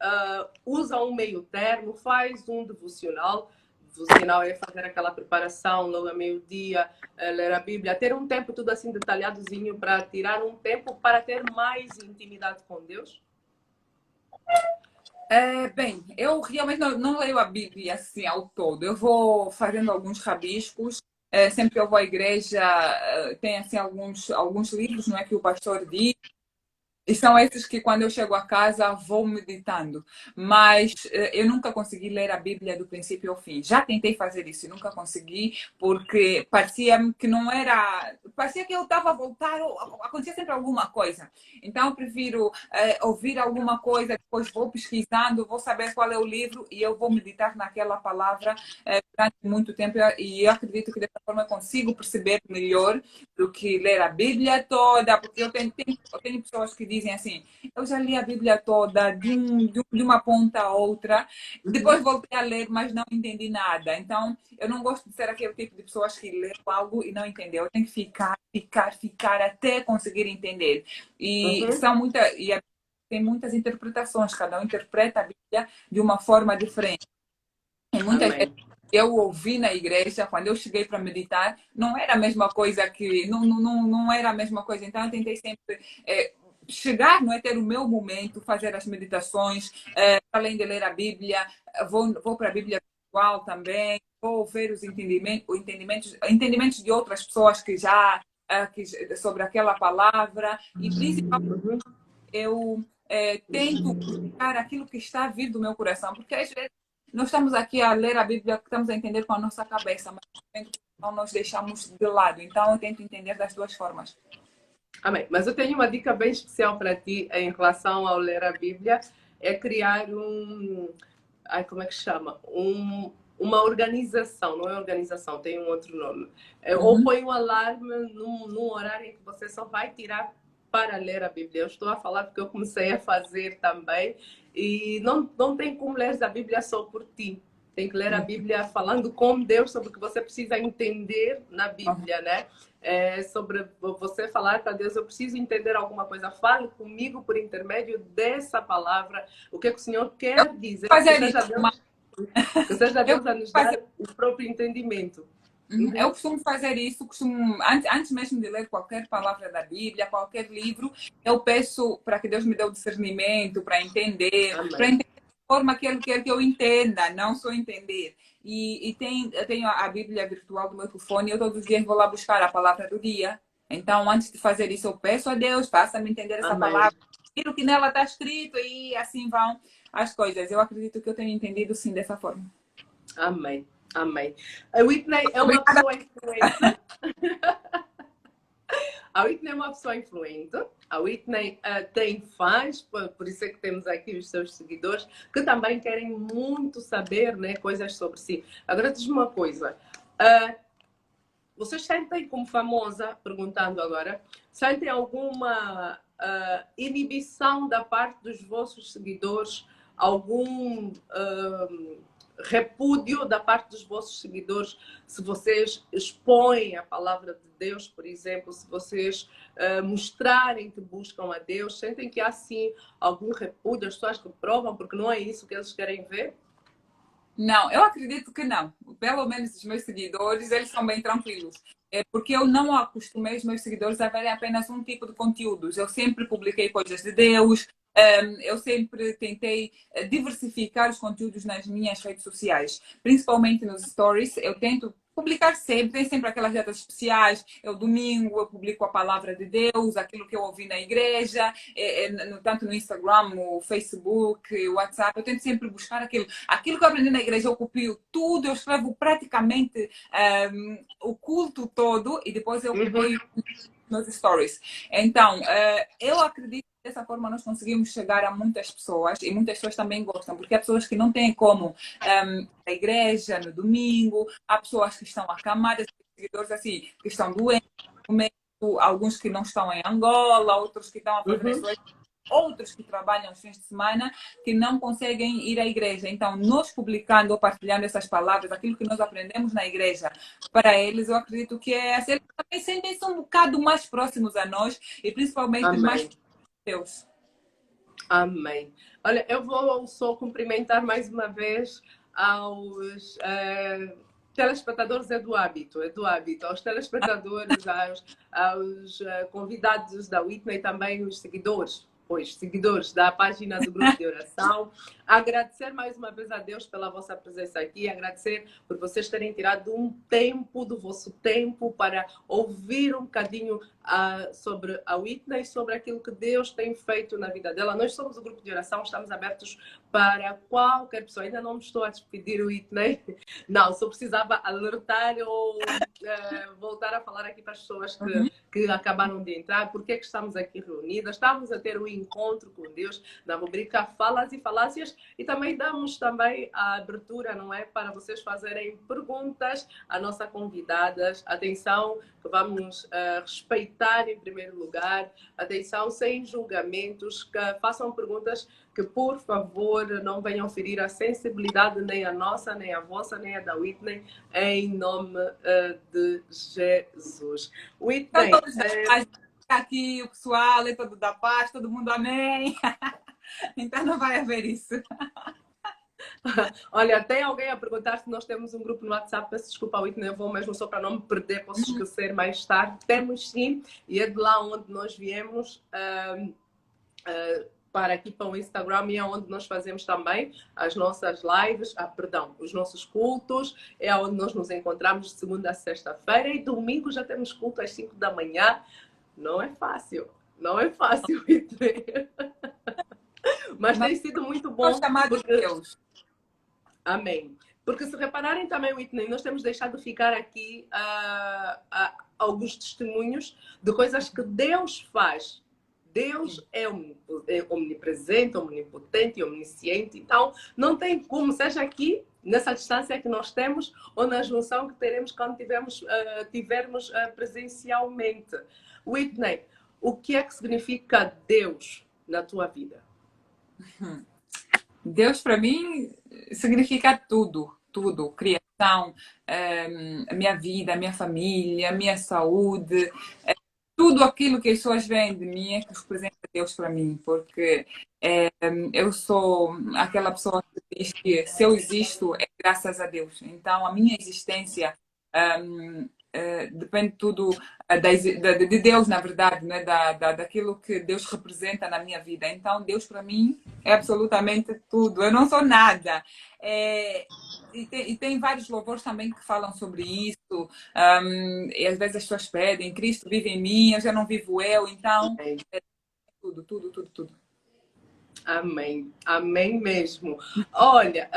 usa um meio termo, faz um devocional. Devocional é fazer aquela preparação logo a meio-dia, ler a Bíblia, ter um tempo tudo assim detalhadozinho para tirar um tempo para ter mais intimidade com Deus. Bem, eu realmente não leio a Bíblia assim ao todo. Eu vou fazendo alguns rabiscos. Sempre que eu vou à igreja, tem assim alguns livros, não é, que o pastor diz. E são esses que, quando eu chego a casa, vou meditando. Mas eu nunca consegui ler a Bíblia do princípio ao fim. Já tentei fazer isso e nunca consegui, porque parecia-me que não era... Parecia que eu estava a voltar, acontecia sempre alguma coisa. Então, eu prefiro ouvir alguma coisa, depois vou pesquisando, vou saber qual é o livro e eu vou meditar naquela palavra durante muito tempo. E eu acredito que dessa forma eu consigo perceber melhor do que ler a Bíblia toda, porque eu tenho pessoas que dizem assim, eu já li a Bíblia toda de uma ponta a outra, depois voltei a ler, mas não entendi nada. Então, eu não gosto de ser aquele tipo de pessoas que lê algo e não entendeu. Eu tenho que ficar até conseguir entender. E tem muitas interpretações, cada um interpreta a Bíblia de uma forma diferente. E muitas vezes eu ouvi na igreja, quando eu cheguei para meditar, não era a mesma coisa não era a mesma coisa. Então, eu tentei sempre chegar, não é, ter o meu momento, fazer as meditações, além de ler a Bíblia, vou para a Bíblia virtual também, vou ver os entendimentos de outras pessoas que sobre aquela palavra, e principalmente eu tento buscar aquilo que está a vir do meu coração, porque às vezes nós estamos aqui a ler a Bíblia, estamos a entender com a nossa cabeça, mas não nos deixamos de lado. Então, eu tento entender das duas formas. Amém. Mas eu tenho uma dica bem especial para ti em relação ao ler a Bíblia. É criar como é que chama? Uma organização. Não é organização, tem um outro nome. Ou põe um alarme num horário em que você só vai tirar para ler a Bíblia. Eu estou a falar porque eu comecei a fazer também. E não tem como ler a Bíblia só por ti. tem que ler a Bíblia falando com Deus sobre o que você precisa entender na Bíblia, né? Sobre você falar para Deus, eu preciso entender alguma coisa, fale comigo por intermédio dessa palavra, o que, é que o Senhor quer dizer, Fazer isso, que seja eu Deus a nos fazer dar o próprio entendimento. Eu costumo fazer isso, antes mesmo de ler qualquer palavra da Bíblia, qualquer livro, eu peço para que Deus me dê o discernimento para entender de forma que Ele quer que eu entenda, não só entender. Eu tenho a Bíblia virtual do meu telefone e eu todos os dias vou lá buscar a palavra do dia. Então, antes de fazer isso, eu peço a Deus, faça-me entender essa palavra, aquilo que nela está escrito e assim vão as coisas. Eu acredito que eu tenho entendido sim dessa forma. Amém. Amém. A Whitney é uma pessoa influente. A Whitney é uma pessoa influente. A Whitney tem fãs, por isso é que temos aqui os seus seguidores, que também querem muito saber, né, coisas sobre si. Agora, diz-me uma coisa. Vocês sentem, como famosa, perguntando agora, sentem alguma inibição da parte dos vossos seguidores, algum repúdio da parte dos vossos seguidores, se vocês expõem a palavra de Deus, por exemplo, se vocês mostrarem que buscam a Deus, sentem que há sim algum repúdio, as pessoas reprovam, porque não é isso que eles querem ver? Não, eu acredito que não. Pelo menos os meus seguidores, eles são bem tranquilos. É porque eu não acostumei os meus seguidores a verem apenas um tipo de conteúdos. Eu sempre publiquei coisas de Deus, eu sempre tentei diversificar os conteúdos nas minhas redes sociais, principalmente nos stories. Eu tento publicar sempre, tem sempre aquelas datas especiais. Eu domingo eu publico a palavra de Deus, aquilo que eu ouvi na igreja, tanto no Instagram, no Facebook, WhatsApp. Eu tento sempre buscar aquilo que eu aprendi na igreja. Eu copio tudo, eu escrevo praticamente o culto todo e depois eu publico nos stories. Então, eu acredito que dessa forma nós conseguimos chegar a muitas pessoas e muitas pessoas também gostam, porque há pessoas que não têm como a igreja no domingo, há pessoas que estão acamadas, seguidores assim, que estão doentes, alguns que não estão em Angola, outros que estão a fazer outros que trabalham os fins de semana que não conseguem ir à igreja. Então, nós publicando ou partilhando essas palavras, aquilo que nós aprendemos na igreja, para eles, eu acredito que eles também sentem-se um bocado mais próximos a nós e principalmente mais Deus. Amém. Olha, eu vou só cumprimentar mais uma vez aos telespectadores do hábito, aos telespectadores, aos convidados da Whitney, também os seguidores da página do Grupo de Oração. Agradecer mais uma vez a Deus pela vossa presença aqui, agradecer por vocês terem tirado um tempo do vosso tempo para ouvir um bocadinho sobre a Whitney, sobre aquilo que Deus tem feito na vida dela. Nós somos o Grupo de Oração, estamos abertos para qualquer pessoa. Ainda não me estou a despedir, Whitney. Não, só precisava alertar ou voltar a falar aqui para as pessoas que acabaram de entrar. Por que é que estamos aqui reunidas? Estamos a ter um encontro com Deus na rubrica Falas e Falácias e também damos também a abertura, não é, para vocês fazerem perguntas à nossa convidadas. Atenção, que vamos respeitar em primeiro lugar. Atenção, sem julgamentos, que façam perguntas que, por favor, não venham ferir a sensibilidade nem a nossa, nem a vossa, nem a da Whitney, em nome de Jesus. Whitney, aqui o pessoal é todo da paz, todo mundo amém. Então não vai haver isso. Olha, tem alguém a perguntar se nós temos um grupo no WhatsApp. Peço desculpa, Whitney, eu vou mesmo só para não me perder, posso esquecer mais tarde. Temos sim, e é de lá onde nós viemos para aqui para o Instagram e é onde nós fazemos também as nossas lives, os nossos cultos, é onde nós nos encontramos de segunda a sexta-feira e domingo já temos culto às 5 da manhã. Não é fácil, Whitney. Mas tem sido muito bom. Porque... Deus. Amém. Porque se repararem também, Whitney, nós temos deixado ficar aqui alguns testemunhos de coisas que Deus faz. Deus é omnipresente, omnipotente, omnisciente. Então, não tem como, seja aqui, nessa distância que nós temos, ou na junção que teremos quando tivermos presencialmente. Whitney, o que é que significa Deus na tua vida? Deus, para mim, significa tudo. tudo, criação, a minha vida, a minha família, a minha saúde, tudo aquilo que as pessoas veem de mim é que representa Deus para mim, porque eu sou aquela pessoa que diz que se eu existo é graças a Deus. Então, a minha existência depende tudo de Deus, na verdade, né? Daquilo que Deus representa na minha vida. Então, Deus para mim é absolutamente tudo. Eu não sou nada. E tem vários louvores também que falam sobre isso. E às vezes as pessoas pedem, Cristo vive em mim, eu já não vivo eu. Então, tudo, tudo, tudo, tudo. Amém, amém mesmo. Olha,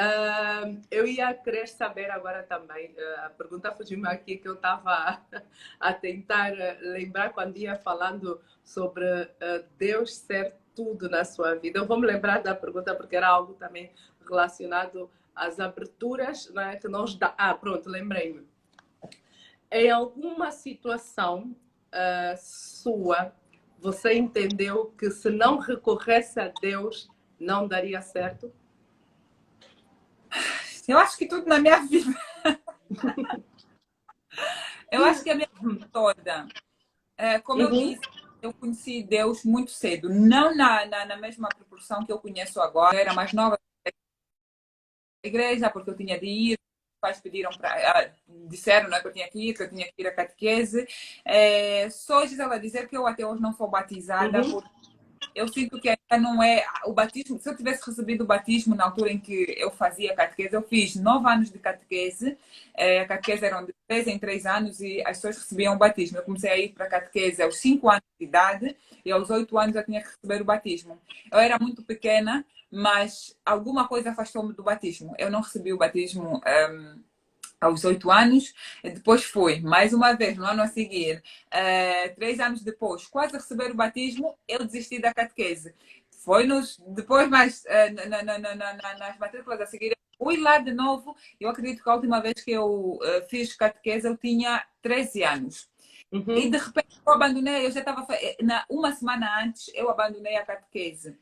eu ia querer saber agora também, a pergunta fugiu-me aqui que eu estava a tentar lembrar quando ia falando sobre Deus ser tudo na sua vida. Eu vou me lembrar da pergunta porque era algo também relacionado às aberturas, né, que nós dá. Pronto, lembrei-me. Em alguma situação sua, você entendeu que se não recorresse a Deus, não daria certo? Eu acho que tudo na minha vida. Eu acho que a minha vida toda. Como eu disse, eu conheci Deus muito cedo. Não na mesma proporção que eu conheço agora. Eu era mais nova da igreja, porque eu tinha de ir. Os pais pediram disseram, né, que eu tinha que ir, que eu tinha que ir à catequese. Só Gisela dizer que eu até hoje não sou batizada, porque eu sinto que ainda não é o batismo. Se eu tivesse recebido o batismo na altura em que eu fazia catequese, eu fiz 9 anos de catequese. A catequese eram de 3 em 3 anos e as pessoas recebiam o batismo. Eu comecei a ir para a catequese aos 5 anos de idade e aos 8 anos eu tinha que receber o batismo. Eu era muito pequena, mas alguma coisa afastou-me do batismo. Eu não recebi o batismo aos 8 anos, depois fui, mais uma vez, no ano a seguir, 3 anos depois, quase a receber o batismo, eu desisti da catequese. Depois, mais nas matrículas a seguir, fui lá de novo. Eu acredito que a última vez que eu fiz catequese, eu tinha 13 anos. E de repente eu abandonei, eu já estava, uma semana antes, eu abandonei a catequese.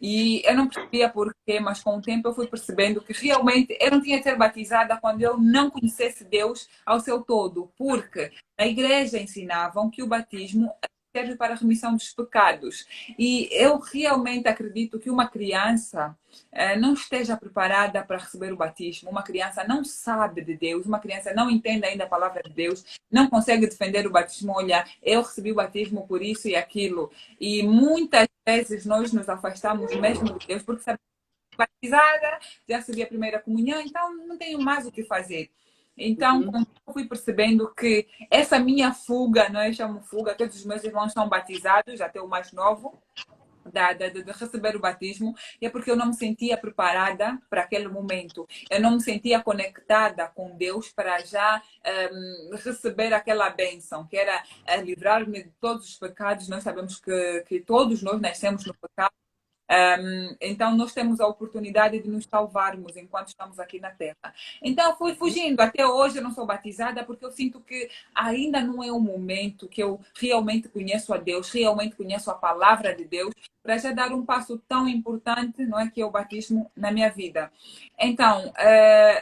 E eu não percebia porquê, mas com o tempo eu fui percebendo que realmente eu não tinha de ser batizada quando eu não conhecesse Deus ao seu todo, porque na igreja ensinavam que o batismo serve para a remissão dos pecados. E eu realmente acredito que uma criança não esteja preparada para receber o batismo. Uma criança não sabe de Deus, uma criança não entende ainda a palavra de Deus, não consegue defender o batismo. Olha, eu recebi o batismo por isso e aquilo. E muitas vezes nós nos afastamos mesmo de Deus porque sabemos que batizada, já recebi a primeira comunhão, então não tenho mais o que fazer. Então, quando eu fui percebendo que essa minha fuga, não é? Eu chamo fuga, todos os meus irmãos são batizados, até o mais novo, de receber o batismo, e é porque eu não me sentia preparada para aquele momento. Eu não me sentia conectada com Deus para já receber aquela bênção, que era livrar-me de todos os pecados. Nós sabemos que todos nós nascemos no pecado. Então, nós temos a oportunidade de nos salvarmos enquanto estamos aqui na Terra. Então, eu fui fugindo. Até hoje eu não sou batizada porque eu sinto que ainda não é o momento que eu realmente conheço a Deus, realmente conheço a palavra de Deus, para já dar um passo tão importante, não é, que é o batismo na minha vida. Então,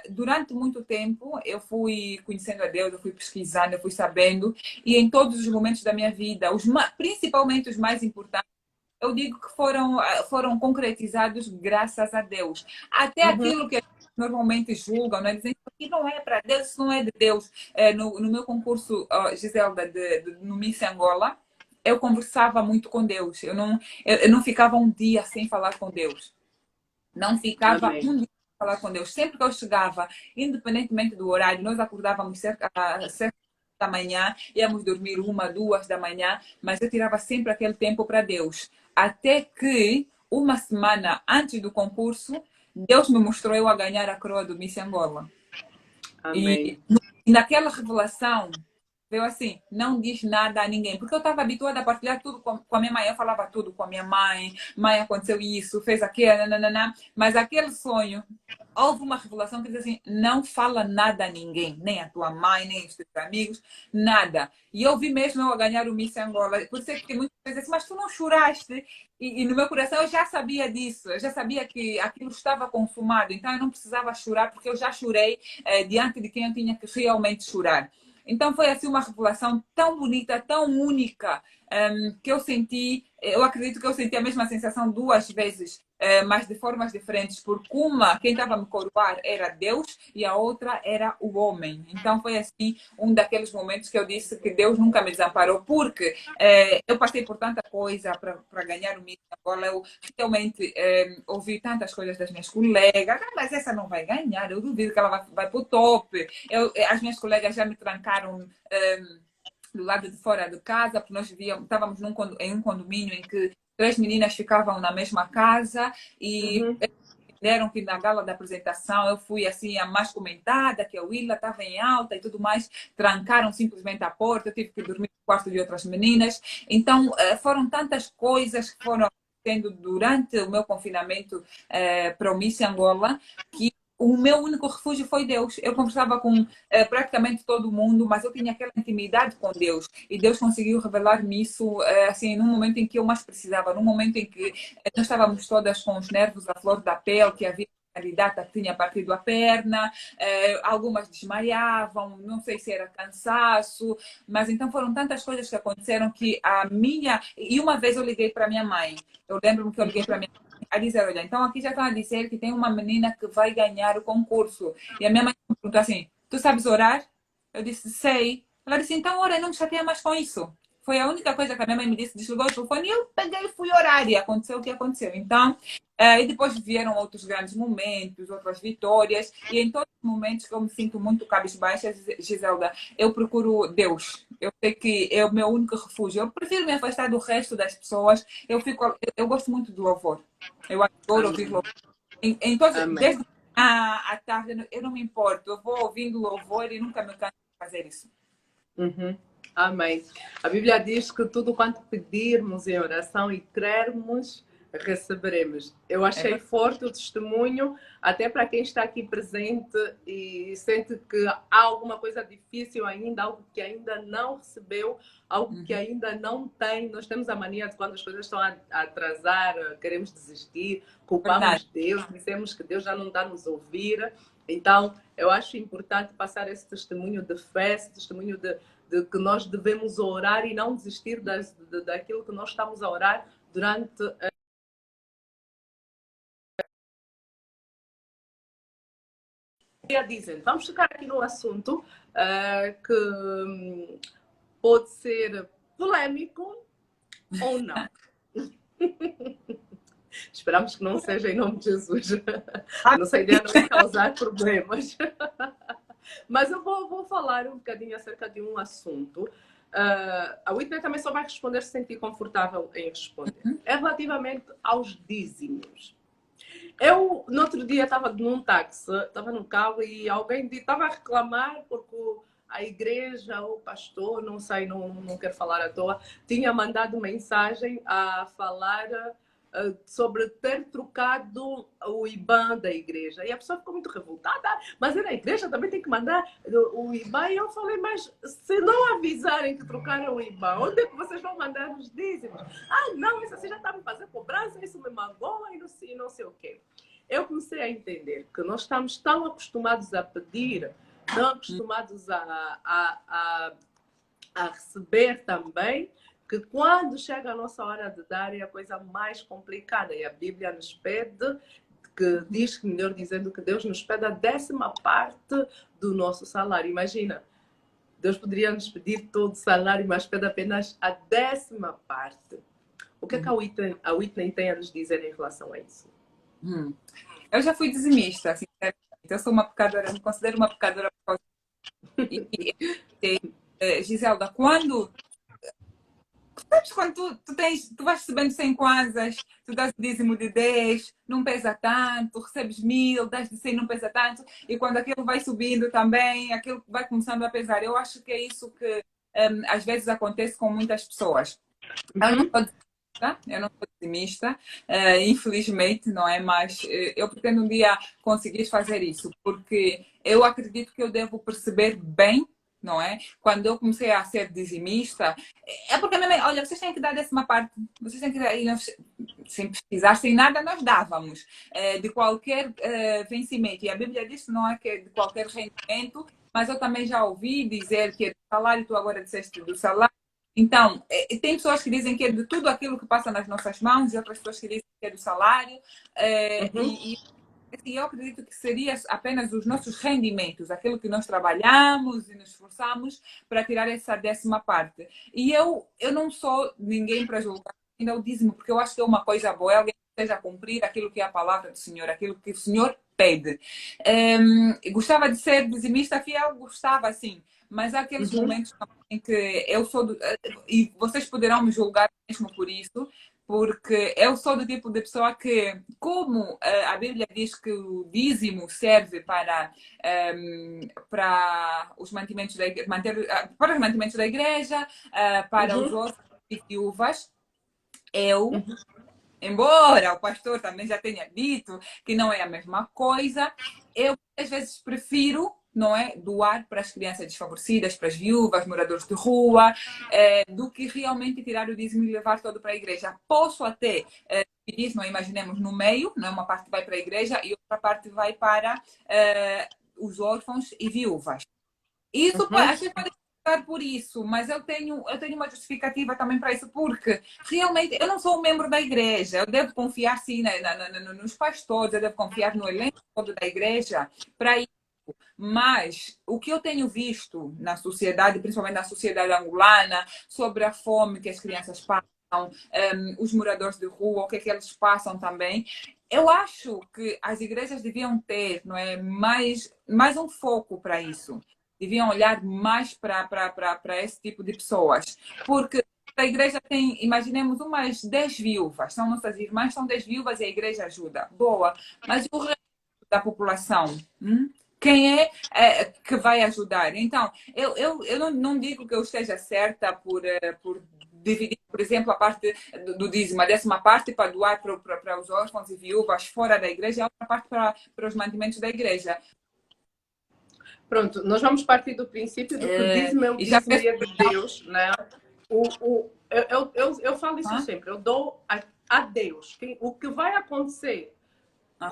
durante muito tempo, eu fui conhecendo a Deus, eu fui pesquisando, eu fui sabendo, e em todos os momentos da minha vida, principalmente os mais importantes, eu digo que foram concretizados graças a Deus. Até aquilo que normalmente julgam, né? Dizem que não é para Deus, isso não é de Deus. No meu concurso, Giselda, no Miss Angola, eu conversava muito com Deus. Eu não ficava um dia sem falar com Deus. Não ficava um dia sem falar com Deus. Sempre que eu chegava, independentemente do horário, nós acordávamos cerca da manhã, íamos dormir 1, 2 da manhã, mas eu tirava sempre aquele tempo para Deus. Até que, uma semana antes do concurso, Deus me mostrou eu a ganhar a coroa do Miss Angola. Amém. E naquela revelação, veio assim, não diz nada a ninguém. Porque eu estava habituada a partilhar tudo com a minha mãe. Eu falava tudo com a minha mãe. Mãe, aconteceu isso, fez aquilo, nananana. Mas aquele sonho, houve uma revelação que diz assim, não fala nada a ninguém. Nem a tua mãe, nem os teus amigos, nada. E eu vi mesmo eu a ganhar o Miss Angola. Por isso é que muitas vezes assim, mas tu não choraste? E no meu coração eu já sabia disso. Eu já sabia que aquilo estava consumado. Então eu não precisava chorar, porque eu já chorei diante de quem eu tinha que realmente chorar. Então foi assim uma revelação tão bonita, tão única, que eu senti, eu acredito que eu senti a mesma sensação duas vezes, mas de formas diferentes, porque uma, quem estava a me coroar era Deus e a outra era o homem. Então foi assim um daqueles momentos que eu disse que Deus nunca me desamparou, porque eu passei por tanta coisa para ganhar o Miss Angola. Eu realmente ouvi tantas coisas das minhas colegas, ah, mas essa não vai ganhar, eu duvido que ela vai para o top. As minhas colegas já me trancaram do lado de fora de casa, porque nós estávamos em um condomínio em que três meninas ficavam na mesma casa e Uhum. deram que na gala da apresentação eu fui assim a mais comentada, que a Willa estava em alta e tudo mais, trancaram simplesmente a porta, eu tive que dormir no quarto de outras meninas. Então foram tantas coisas que foram acontecendo durante o meu confinamento para o Miss Angola, que o meu único refúgio foi Deus. Eu conversava com praticamente todo mundo, mas eu tinha aquela intimidade com Deus. E Deus conseguiu revelar-me isso assim, num momento em que eu mais precisava, num momento em que nós estávamos todas com os nervos à flor da pele, que havia candidata que tinha partido a perna, algumas desmaiavam, não sei se era cansaço, mas então foram tantas coisas que aconteceram que a minha... E uma vez eu liguei para minha mãe, eu lembro-me que eu liguei para minha mãe a dizer, olha, então aqui já estão a dizer que tem uma menina que vai ganhar o concurso. E a minha mãe me perguntou assim, tu sabes orar? Eu disse, sei. Ela disse, então ora, não me chateia mais com isso. Foi a única coisa que a minha mãe me disse, desligou o telefone e eu peguei e fui orar e aconteceu o que aconteceu. Então, e depois vieram outros grandes momentos, outras vitórias, e em todos os momentos que eu me sinto muito cabisbaixa, Giselda, eu procuro Deus. Eu sei que é o meu único refúgio. Eu prefiro me afastar do resto das pessoas. Eu gosto muito do louvor. Eu adoro ouvir louvor. Amém. Desde à tarde, eu não me importo. Eu vou ouvindo louvor e nunca me canso de fazer isso. Uhum. Amém. A Bíblia diz que tudo quanto pedirmos em oração e crermos, receberemos. Eu achei forte o testemunho, até para quem está aqui presente e sente que há alguma coisa difícil ainda, algo que ainda não recebeu, algo que ainda não tem. Nós temos a mania de quando as coisas estão a atrasar, queremos desistir, culpamos Deus, dizemos que Deus já não está a nos ouvir. Então, eu acho importante passar esse testemunho de fé, esse testemunho de que nós devemos orar e não desistir daquilo que nós estamos a orar durante dizem. Vamos ficar aqui no assunto que pode ser polêmico ou não. Esperamos que não seja em nome de Jesus. Nossa ideia não é causar problemas. Mas eu vou falar um bocadinho acerca de um assunto. A Whitney também só vai responder se sentir confortável em responder. É relativamente aos dízimos. Eu, no outro dia, estava num táxi, estava no carro e alguém estava a reclamar porque a igreja, o pastor, não sei, não quero falar à toa, tinha mandado mensagem a falar sobre ter trocado o IBAN da igreja. E a pessoa ficou muito revoltada, mas a igreja também tem que mandar o IBAN. E eu falei, mas se não avisarem que trocaram o IBAN, onde é que vocês vão mandar os dízimos? Ah, não, isso assim já está me fazendo cobrança, isso me magoa e não sei o quê. Eu comecei a entender que nós estamos tão acostumados a pedir, tão acostumados a receber também, que quando chega a nossa hora de dar é a coisa mais complicada. E a Bíblia nos pede, que diz, melhor dizendo, que Deus nos pede a 10ª parte do nosso salário. Imagina, Deus poderia nos pedir todo o salário, mas pede apenas a 10ª parte. O que é que a Whitney tem a nos dizer em relação a isso? Eu já fui dizimista, sinceramente. Eu sou uma pecadora, me considero uma pecadora. Giselda, sabes quando tu vais recebendo 100 kwanzas, tu dás o dízimo de 10, não pesa tanto, recebes 1000, dás de 100, não pesa tanto, e quando aquilo vai subindo também, aquilo vai começando a pesar. Eu acho que é isso que às vezes acontece com muitas pessoas. Eu não sou dizimista, eu não sou dizimista, infelizmente, não é? Mas eu pretendo um dia conseguir fazer isso, porque eu acredito que eu devo perceber bem, não é? Quando eu comecei a ser dizimista, é porque a minha mãe, olha, vocês têm que dar 10ª parte, vocês têm que dar, e nós, sem pesquisar, sem nada, nós dávamos de qualquer vencimento. E a Bíblia diz que não é que é de qualquer rendimento, mas eu também já ouvi dizer que é do salário, tu agora disseste do salário. Então, tem pessoas que dizem que é de tudo aquilo que passa nas nossas mãos e outras pessoas que dizem que é do salário. E eu acredito que seria apenas os nossos rendimentos, aquilo que nós trabalhamos e nos esforçamos para tirar essa 10ª parte. E eu não sou ninguém para julgar ainda o dízimo, porque eu acho que é uma coisa boa, alguém que esteja a cumprir aquilo que é a palavra do Senhor, aquilo que o Senhor pede. Gostava de ser dizimista fiel, gostava sim, mas há aqueles momentos em que eu sou e vocês poderão me julgar mesmo por isso, porque eu sou do tipo de pessoa que, como a Bíblia diz que o dízimo serve para os mantimentos da igreja, para os mantimentos da igreja, para os órfãos e viúvas, embora o pastor também já tenha dito que não é a mesma coisa, eu às vezes prefiro, não é, doar para as crianças desfavorecidas, para as viúvas, moradores de rua, do que realmente tirar o dízimo e levar todo para a igreja. Posso até dividir, não imaginemos, no meio, não é? Uma parte vai para a igreja e outra parte vai para os órfãos e viúvas. Isso às vezes pode por isso, mas eu tenho uma justificativa também para isso, porque realmente eu não sou um membro da igreja, eu devo confiar sim nos pastores, eu devo confiar no elenco todo da igreja para isso. Mas o que eu tenho visto na sociedade, principalmente na sociedade angolana, sobre a fome que as crianças passam, os moradores de rua, o que é que eles passam também, eu acho que as igrejas deviam ter, não é, mais um foco para isso. Deviam olhar mais para esse tipo de pessoas. Porque a igreja tem, imaginemos, umas 10 viúvas. São nossas irmãs, são 10 viúvas e a igreja ajuda. Boa. Mas o resto da população? Quem é que vai ajudar? Então, eu não digo que eu esteja certa por dividir, por exemplo, a parte do dízimo, a 10ª parte para doar para os órfãos e viúvas fora da igreja e a outra parte para os mantimentos da igreja. Pronto, nós vamos partir do princípio do que o dízimo é o dízimo e é de Deus, né? Eu falo isso sempre, eu dou a Deus. O que vai acontecer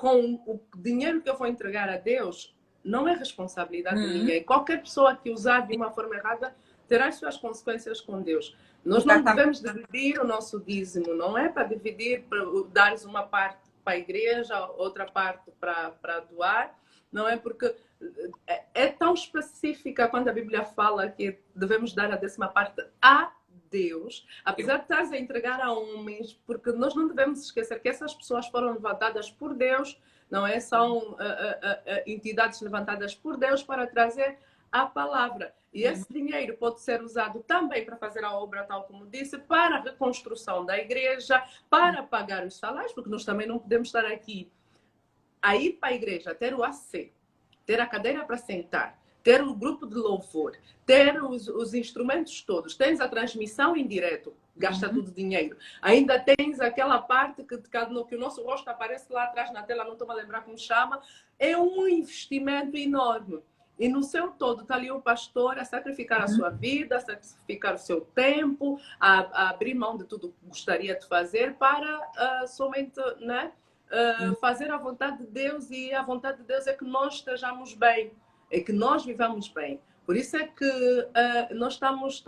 com o dinheiro que eu vou entregar a Deus não é responsabilidade de ninguém. Qualquer pessoa que usar de uma forma errada terá as suas consequências com Deus. Nós não devemos dividir o nosso dízimo, não é para dividir, para dar uma parte para a igreja, outra parte para doar, não é porque é tão específica quando a Bíblia fala que devemos dar a 10ª parte a Deus, apesar de estar a entregar a homens, porque nós não devemos esquecer que essas pessoas foram levantadas por Deus, não é? São entidades levantadas por Deus para trazer a palavra. E esse dinheiro pode ser usado também para fazer a obra, tal como disse, para a reconstrução da igreja, para pagar os salários, porque nós também não podemos estar aqui a ir para a igreja, ter o AC, ter a cadeira para sentar, ter o grupo de louvor, ter os instrumentos todos, tens a transmissão em direto, gasta tudo dinheiro. Ainda tens aquela parte que o nosso rosto aparece lá atrás na tela, não estou a lembrar como chama, é um investimento enorme. E no seu todo está ali o pastor a sacrificar a sua vida, a sacrificar o seu tempo, a abrir mão de tudo que gostaria de fazer para somente, né, fazer a vontade de Deus. E a vontade de Deus é que nós estejamos bem, é que nós vivamos bem. Por isso é que nós estamos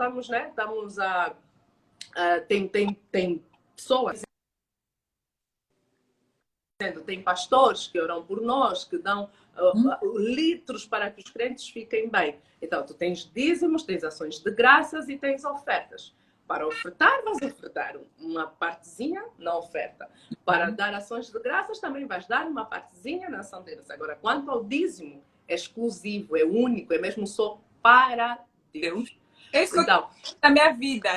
tem pessoas, tem pastores que oram por nós, que dão litros para que os crentes fiquem bem. Então, tu tens dízimos, tens ações de graças e tens ofertas. Para ofertar, vais ofertar uma partezinha na oferta. Para dar ações de graças, também vais dar uma partezinha na ação de graças. Agora, quanto ao dízimo, é exclusivo, é único, é mesmo só para Deus. É isso que eu tenho Então, na minha vida.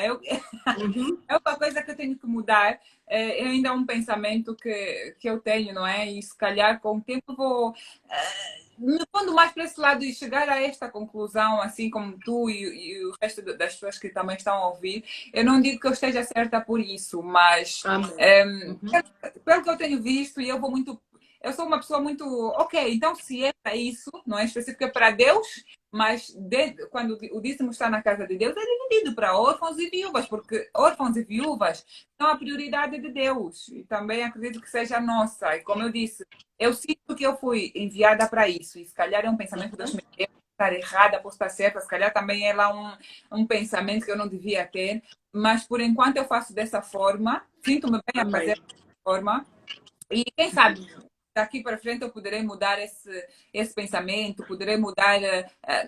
uhum, É uma coisa que eu tenho que mudar. É ainda um pensamento que eu tenho, não é? E se calhar com o tempo eu vou me pondo mais para esse lado e chegar a esta conclusão, assim como tu e o resto das pessoas que também estão a ouvir. Eu não digo que eu esteja certa por isso, mas amém. Uhum, pelo que eu tenho visto, e eu vou muito. Eu sou uma pessoa muito. Ok, então se é para isso, não é específico, é para Deus, mas quando o dízimo está na casa de Deus, é dividido para órfãos e viúvas, porque órfãos e viúvas são a prioridade de Deus e também acredito que seja a nossa. E como eu disse, eu sinto que eu fui enviada para isso, e se calhar é um pensamento que Deus me deu, estar errada, posso estar certa, se calhar também é lá um pensamento que eu não devia ter, mas por enquanto eu faço dessa forma, sinto-me bem a fazer amém. dessa forma, e quem sabe daqui para frente eu poderei mudar esse pensamento, poderei mudar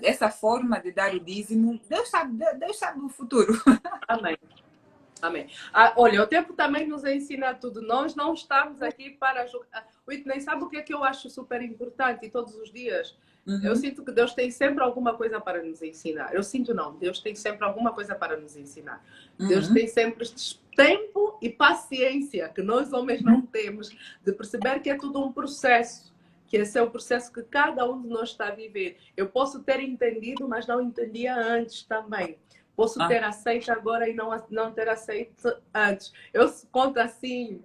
essa forma de dar o dízimo. Deus sabe o futuro. Amém. Amém. Ah, olha, o tempo também nos ensina tudo. Nós não estamos aqui para julgar. Whitney, sabe o que é que eu acho super importante todos os dias? Eu Uhum, sinto que Deus tem sempre alguma coisa para nos ensinar. Eu sinto não, Deus tem sempre alguma coisa para nos ensinar. Deus uhum, tem sempre este tempo e paciência que nós homens não temos de perceber que é tudo um processo. Que esse é o processo que cada um de nós está a viver. Eu posso ter entendido, mas não entendia antes também. Posso ah, ter aceito agora e não ter aceito antes. Eu conto assim,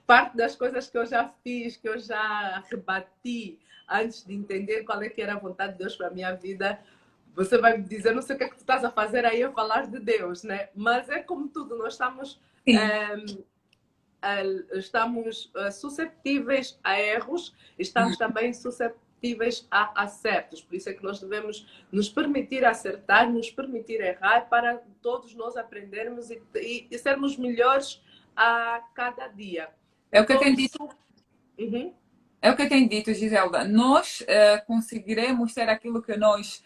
parte das coisas que eu já fiz, que eu já rebati antes de entender qual é que era a vontade de Deus para a minha vida. Você vai me dizer, não sei o que é que tu estás a fazer aí a falar de Deus, né? Mas é como tudo, nós estamos sim. estamos susceptíveis a erros, estamos também susceptíveis a acertos. Por isso é que nós devemos nos permitir acertar, nos permitir errar, para todos nós aprendermos e sermos melhores a cada dia. É o que eu Então, tenho dito. isso. Uhum. É o que eu tenho dito, Giselda. Nós conseguiremos ser aquilo que nós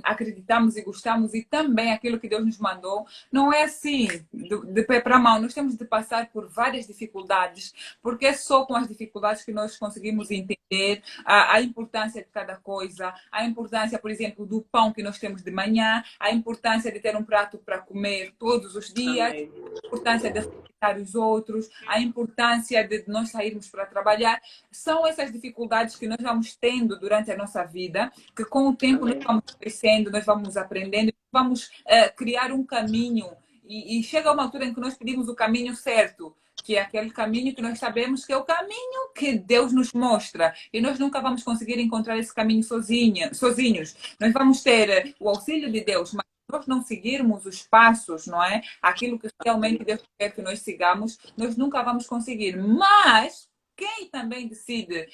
acreditamos e gostamos e também aquilo que Deus nos mandou. Não é assim, de pé para a mão. Nós temos de passar por várias dificuldades, porque é só com as dificuldades que nós conseguimos entender a importância de cada coisa, a importância, por exemplo, do pão que nós temos de manhã, a importância de ter um prato para comer todos os dias, Amém. a importância de respeitar os outros, a importância de nós sairmos para trabalhar. São essas dificuldades que nós vamos tendo durante a nossa vida, que com o tempo nós Amém. vamos crescendo, nós vamos aprendendo, vamos criar um caminho. E chega uma altura em que nós pedimos o caminho certo, que é aquele caminho que nós sabemos que é o caminho que Deus nos mostra. E nós nunca vamos conseguir encontrar esse caminho sozinhos. Nós vamos ter o auxílio de Deus, mas se nós não seguirmos os passos, não é? Aquilo que realmente Deus quer que nós sigamos, nós nunca vamos conseguir. Mas quem também decide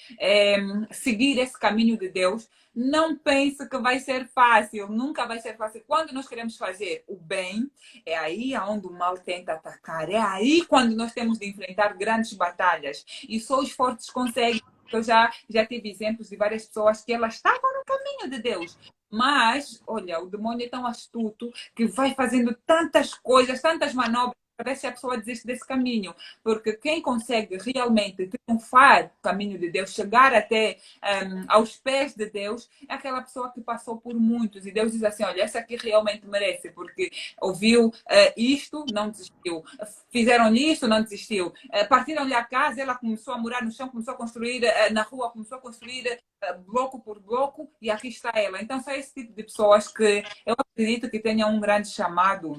seguir esse caminho de Deus, não pense que vai ser fácil, nunca vai ser fácil. Quando nós queremos fazer o bem, é aí onde o mal tenta atacar, é aí quando nós temos de enfrentar grandes batalhas. E só os fortes conseguem. Eu já tive exemplos de várias pessoas que elas estavam no caminho de Deus. Mas, olha, o demônio é tão astuto que vai fazendo tantas coisas, tantas manobras, para ver se a pessoa desiste desse caminho. Porque quem consegue realmente triunfar o caminho de Deus, chegar até aos pés de Deus, é aquela pessoa que passou por muitos. E Deus diz assim: olha, essa aqui realmente merece, porque ouviu isto, não desistiu. Fizeram-lhe isto, não desistiu. Partiram-lhe a casa, ela começou a morar no chão, começou a construir na rua, começou a construir bloco por bloco, e aqui está ela. Então, são esse tipo de pessoas que eu acredito que tenham um grande chamado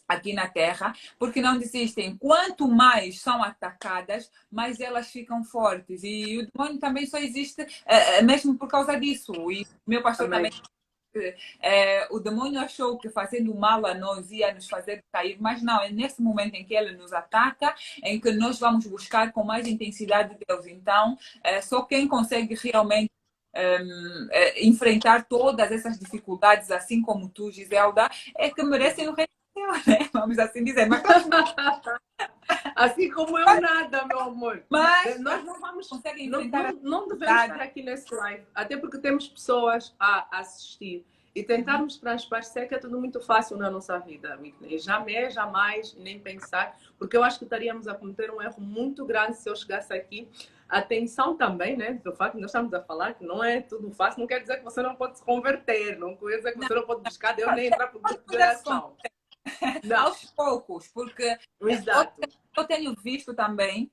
aqui na Terra, porque não desistem. Quanto mais são atacadas, mais elas ficam fortes. E o demônio também só existe mesmo por causa disso. E o meu pastor Amém. também. O demônio achou que fazendo mal a nós ia nos fazer cair, mas não, é nesse momento em que ele nos ataca, em que nós vamos buscar com mais intensidade Deus. Então, só quem consegue realmente enfrentar todas essas dificuldades, assim como tu, Giselda, é que merecem o reino de Deus, né? Vamos assim dizer. Assim como eu nada, meu amor. Mas Nós não vamos, conseguem não, enfrentar não, a não devemos dificuldade. estar aqui nesse live, até porque temos pessoas a assistir e tentarmos transparecer que é tudo muito fácil na nossa vida, Whitney. Jamais, jamais, nem pensar, porque eu acho que estaríamos a cometer um erro muito grande se eu chegasse aqui Atenção também, né? Do facto que nós estamos a falar que não é tudo fácil, não quer dizer que você não pode se converter, não quer dizer que você não pode buscar Deus nem entrar para o grupo de oração. Não, aos poucos, porque exato. eu tenho visto também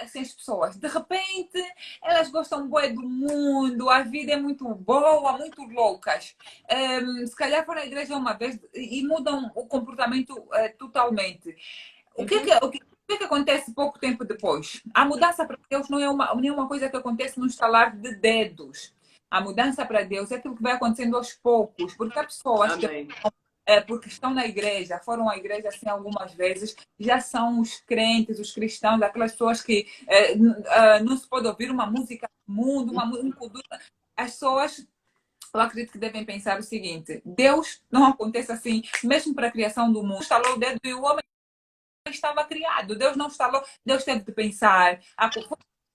assim, as pessoas, de repente, elas gostam bué do mundo, a vida é muito boa, muito loucas. Se calhar foram à igreja uma vez e mudam o comportamento totalmente. O que acontece pouco tempo depois? A mudança para Deus não é nenhuma coisa que acontece no estalar de dedos. A mudança para Deus é aquilo que vai acontecendo aos poucos, porque há pessoas que Amém. porque estão na igreja, foram à igreja assim algumas vezes, já são os crentes, os cristãos, aquelas pessoas que não se pode ouvir uma música do mundo, uma música. As pessoas, eu acredito que devem pensar o seguinte: Deus não acontece assim, mesmo para a criação do mundo. Estalou o dedo e o homem estava criado. Deus não estalou, Deus teve de pensar.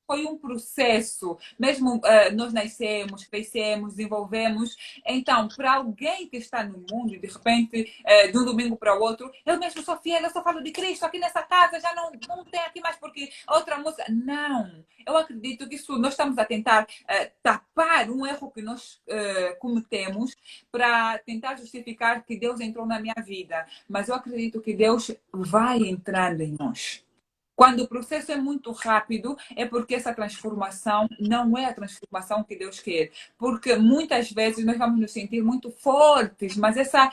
Foi um processo, mesmo nós nascemos, crescemos, desenvolvemos. Então, para alguém que está no mundo e de repente, de um domingo para o outro, eu mesmo sou fiel, eu só falo de Cristo aqui nessa casa, já não tem aqui mais porque outra música. Não, eu acredito que isso nós estamos a tentar tapar um erro que nós cometemos para tentar justificar que Deus entrou na minha vida. Mas eu acredito que Deus vai entrando em nós. Quando o processo é muito rápido, é porque essa transformação não é a transformação que Deus quer. Porque muitas vezes nós vamos nos sentir muito fortes, mas essa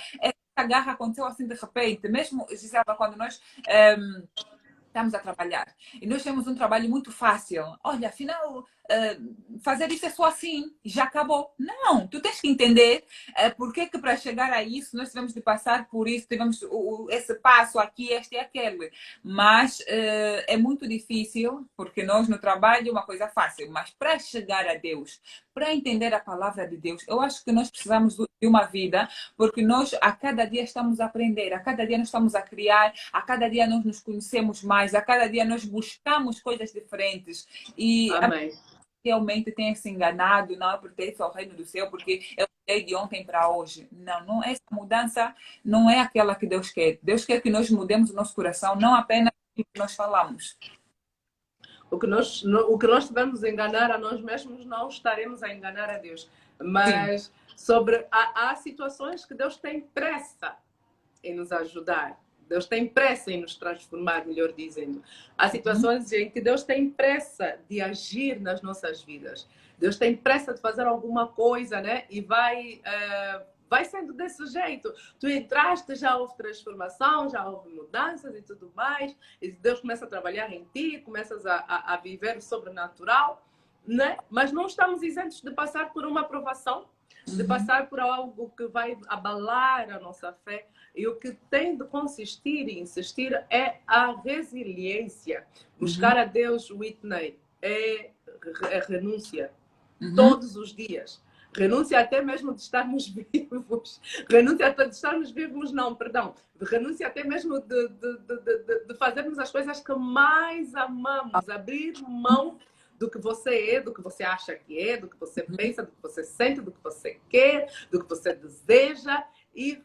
garra aconteceu assim de repente. Mesmo, Gisela, quando nós estamos a trabalhar e nós temos um trabalho muito fácil. Olha, afinal, fazer isso é só assim, já acabou. Não, tu tens que entender porque que para chegar a isso nós tivemos de passar por isso, tivemos esse passo aqui, este e aquele. Mas é muito difícil, porque nós no trabalho é uma coisa fácil, mas para chegar a Deus, para entender a palavra de Deus, eu acho que nós precisamos de uma vida, porque nós a cada dia estamos a aprender, a cada dia nós estamos a criar, a cada dia nós nos conhecemos mais, a cada dia nós buscamos coisas diferentes. E Amém. realmente tenha se enganado, não pertence ao reino do céu, porque eu mudei de ontem para hoje. Não, essa mudança não é aquela que Deus quer. Deus quer que nós mudemos o nosso coração, não apenas o que nós falamos. O que nós tivermos a enganar a nós mesmos, não estaremos a enganar a Deus. Mas há situações que Deus tem pressa em nos ajudar. Deus tem pressa em nos transformar, melhor dizendo. Há situações em que Deus tem pressa de agir nas nossas vidas. Deus tem pressa de fazer alguma coisa, né? E vai sendo desse jeito. Tu entraste, já houve transformação, já houve mudanças e tudo mais. E Deus começa a trabalhar em ti, começas a viver o sobrenatural, né? Mas não estamos isentos de passar por uma provação, de passar por algo que vai abalar a nossa fé. E o que tem de consistir e insistir é a resiliência. Buscar a Deus, Whitney, é renúncia. Todos os dias. Renúncia até mesmo de estarmos vivos. Renúncia até de estarmos vivos, não, perdão. Renúncia até mesmo de fazermos as coisas que mais amamos. Abrir mão do que você é, do que você acha que é, do que você pensa, do que você sente, do que você quer, do que você deseja. E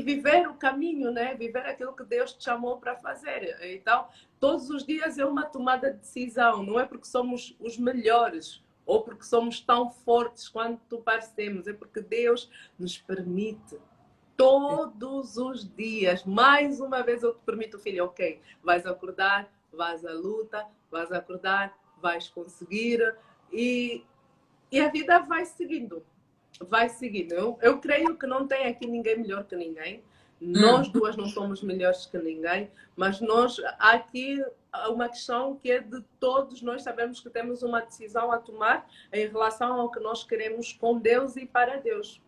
viver o caminho, né? Viver aquilo que Deus te chamou para fazer. Então, todos os dias é uma tomada de decisão. Não é porque somos os melhores ou porque somos tão fortes quanto parecemos. É porque Deus nos permite todos os dias. Mais uma vez eu te permito, filho, ok, vais acordar, vais à luta, vais acordar, vais conseguir e a vida vai seguindo. Vai seguindo. Eu creio que não tem aqui ninguém melhor que ninguém. Nós duas não somos melhores que ninguém, mas há aqui uma questão que é de todos nós sabemos que temos uma decisão a tomar em relação ao que nós queremos com Deus e para Deus.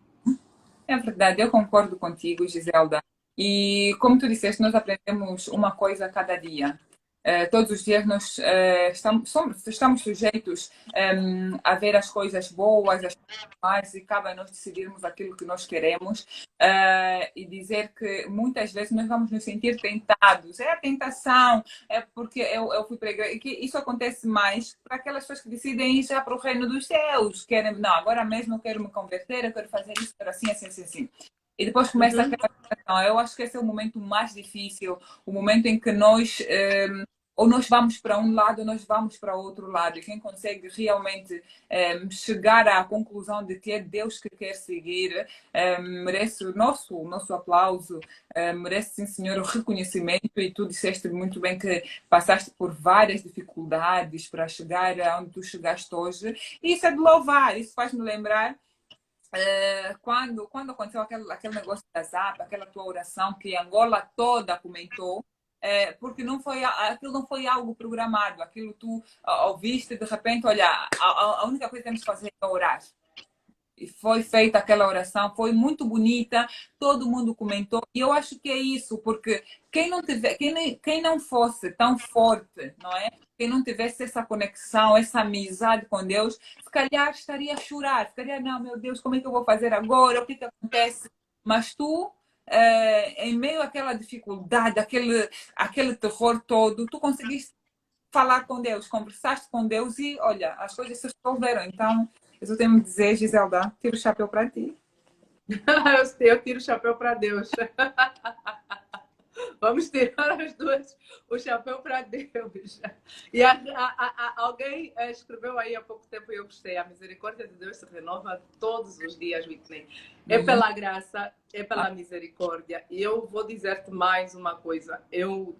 É verdade, eu concordo contigo, Giselda. E como tu disseste, nós aprendemos uma coisa a cada dia. Todos os dias nós estamos sujeitos a ver as coisas boas, as coisas más, e cabe a nós decidirmos aquilo que nós queremos e dizer que muitas vezes nós vamos nos sentir tentados. É a tentação, é porque eu fui para a igreja. Que isso acontece mais para aquelas pessoas que decidem ir já para o reino dos céus. Não, agora mesmo eu quero me converter, eu quero fazer isso, quero assim, assim, assim, assim. E depois começa aquela tentação. Eu acho que esse é o momento mais difícil, o momento em que nós ou nós vamos para um lado ou nós vamos para outro lado. E quem consegue realmente chegar à conclusão de que é Deus que quer seguir, merece o nosso aplauso, merece, sim, Senhor, o reconhecimento. E tu disseste muito bem que passaste por várias dificuldades para chegar aonde tu chegaste hoje. E isso é de louvar, isso faz-me lembrar quando aconteceu aquele negócio da Zap, aquela tua oração que Angola toda comentou, porque aquilo não foi algo programado, aquilo tu ouviste de repente, olha, a única coisa que temos que fazer é orar. E foi feita aquela oração, foi muito bonita, todo mundo comentou, e eu acho que é isso, porque quem não fosse tão forte, não é? Quem não tivesse essa conexão, essa amizade com Deus, se calhar estaria a chorar, se calhar, não, meu Deus, como é que eu vou fazer agora? O que acontece? Mas tu, em meio àquela dificuldade, aquele terror todo, tu conseguiste falar com Deus, conversaste com Deus e, olha, as coisas se resolveram. Então, eu só tenho a me dizer, Giselda, tiro o chapéu para ti. Eu tiro o chapéu para Deus. Vamos tirar as duas o chapéu para Deus. E alguém escreveu aí há pouco tempo e eu gostei. A misericórdia de Deus se renova todos os dias, Whitney. É pela graça, é pela misericórdia. E eu vou dizer-te mais uma coisa. Eu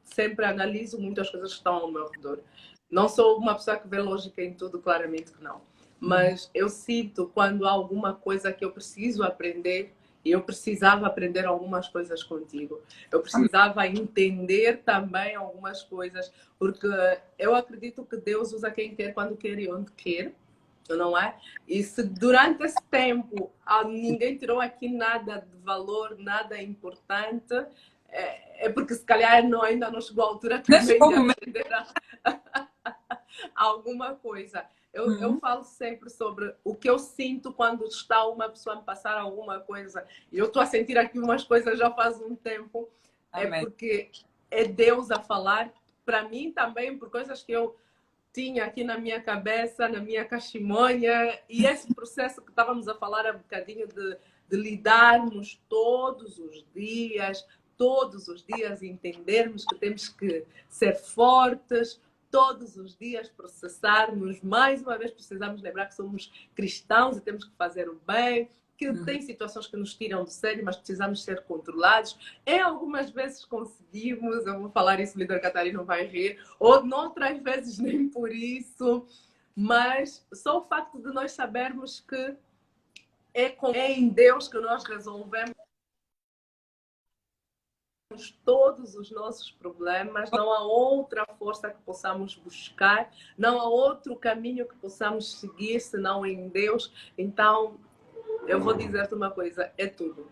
sempre analiso muitas coisas que estão ao meu redor. Não sou uma pessoa que vê lógica em tudo, claramente que não. Mas eu sinto quando há alguma coisa que eu preciso aprender, e eu precisava aprender algumas coisas contigo. Eu precisava entender também algumas coisas, porque eu acredito que Deus usa quem quer, quando quer e onde quer, não é? E se durante esse tempo ninguém tirou aqui nada de valor, nada importante, é porque se calhar ainda não chegou a altura também de aprender alguma coisa. Eu falo sempre sobre o que eu sinto quando está uma pessoa a me passar alguma coisa. E eu estou a sentir aqui umas coisas já faz um tempo. Amém. É porque é Deus a falar para mim também, por coisas que eu tinha aqui na minha cabeça, na minha cachimonha. E esse processo que estávamos a falar há um bocadinho de lidarmos todos os dias, entendermos que temos que ser fortes, todos os dias processarmos. Mais uma vez precisamos lembrar que somos cristãos e temos que fazer o bem, que tem situações que nos tiram do sério, mas precisamos ser controlados. Algumas vezes conseguimos, eu vou falar isso, o líder Catarina não vai rir, ou noutras vezes nem por isso, mas só o facto de nós sabermos que é em Deus que nós resolvemos todos os nossos problemas, não há outra força que possamos buscar, não há outro caminho que possamos seguir senão em Deus. Então, eu vou dizer-te uma coisa, é tudo.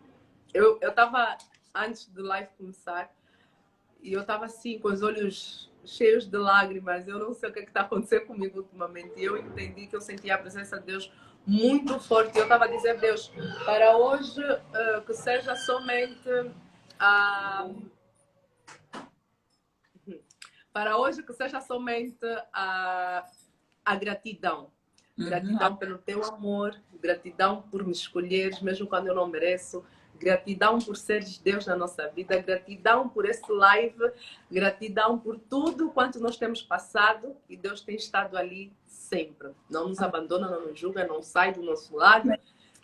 Eu estava, antes do live começar, e eu estava assim, com os olhos cheios de lágrimas, eu não sei o que está acontecendo comigo ultimamente, e eu entendi que eu sentia a presença de Deus muito forte. Eu estava a dizer, Deus, para hoje, que seja somente... para hoje que seja somente a gratidão. Gratidão pelo teu amor, gratidão por me escolheres, mesmo quando eu não mereço, gratidão por seres Deus na nossa vida, gratidão por esse live, gratidão por tudo quanto nós temos passado, e Deus tem estado ali sempre. Não nos abandona, não nos julga, não sai do nosso lado.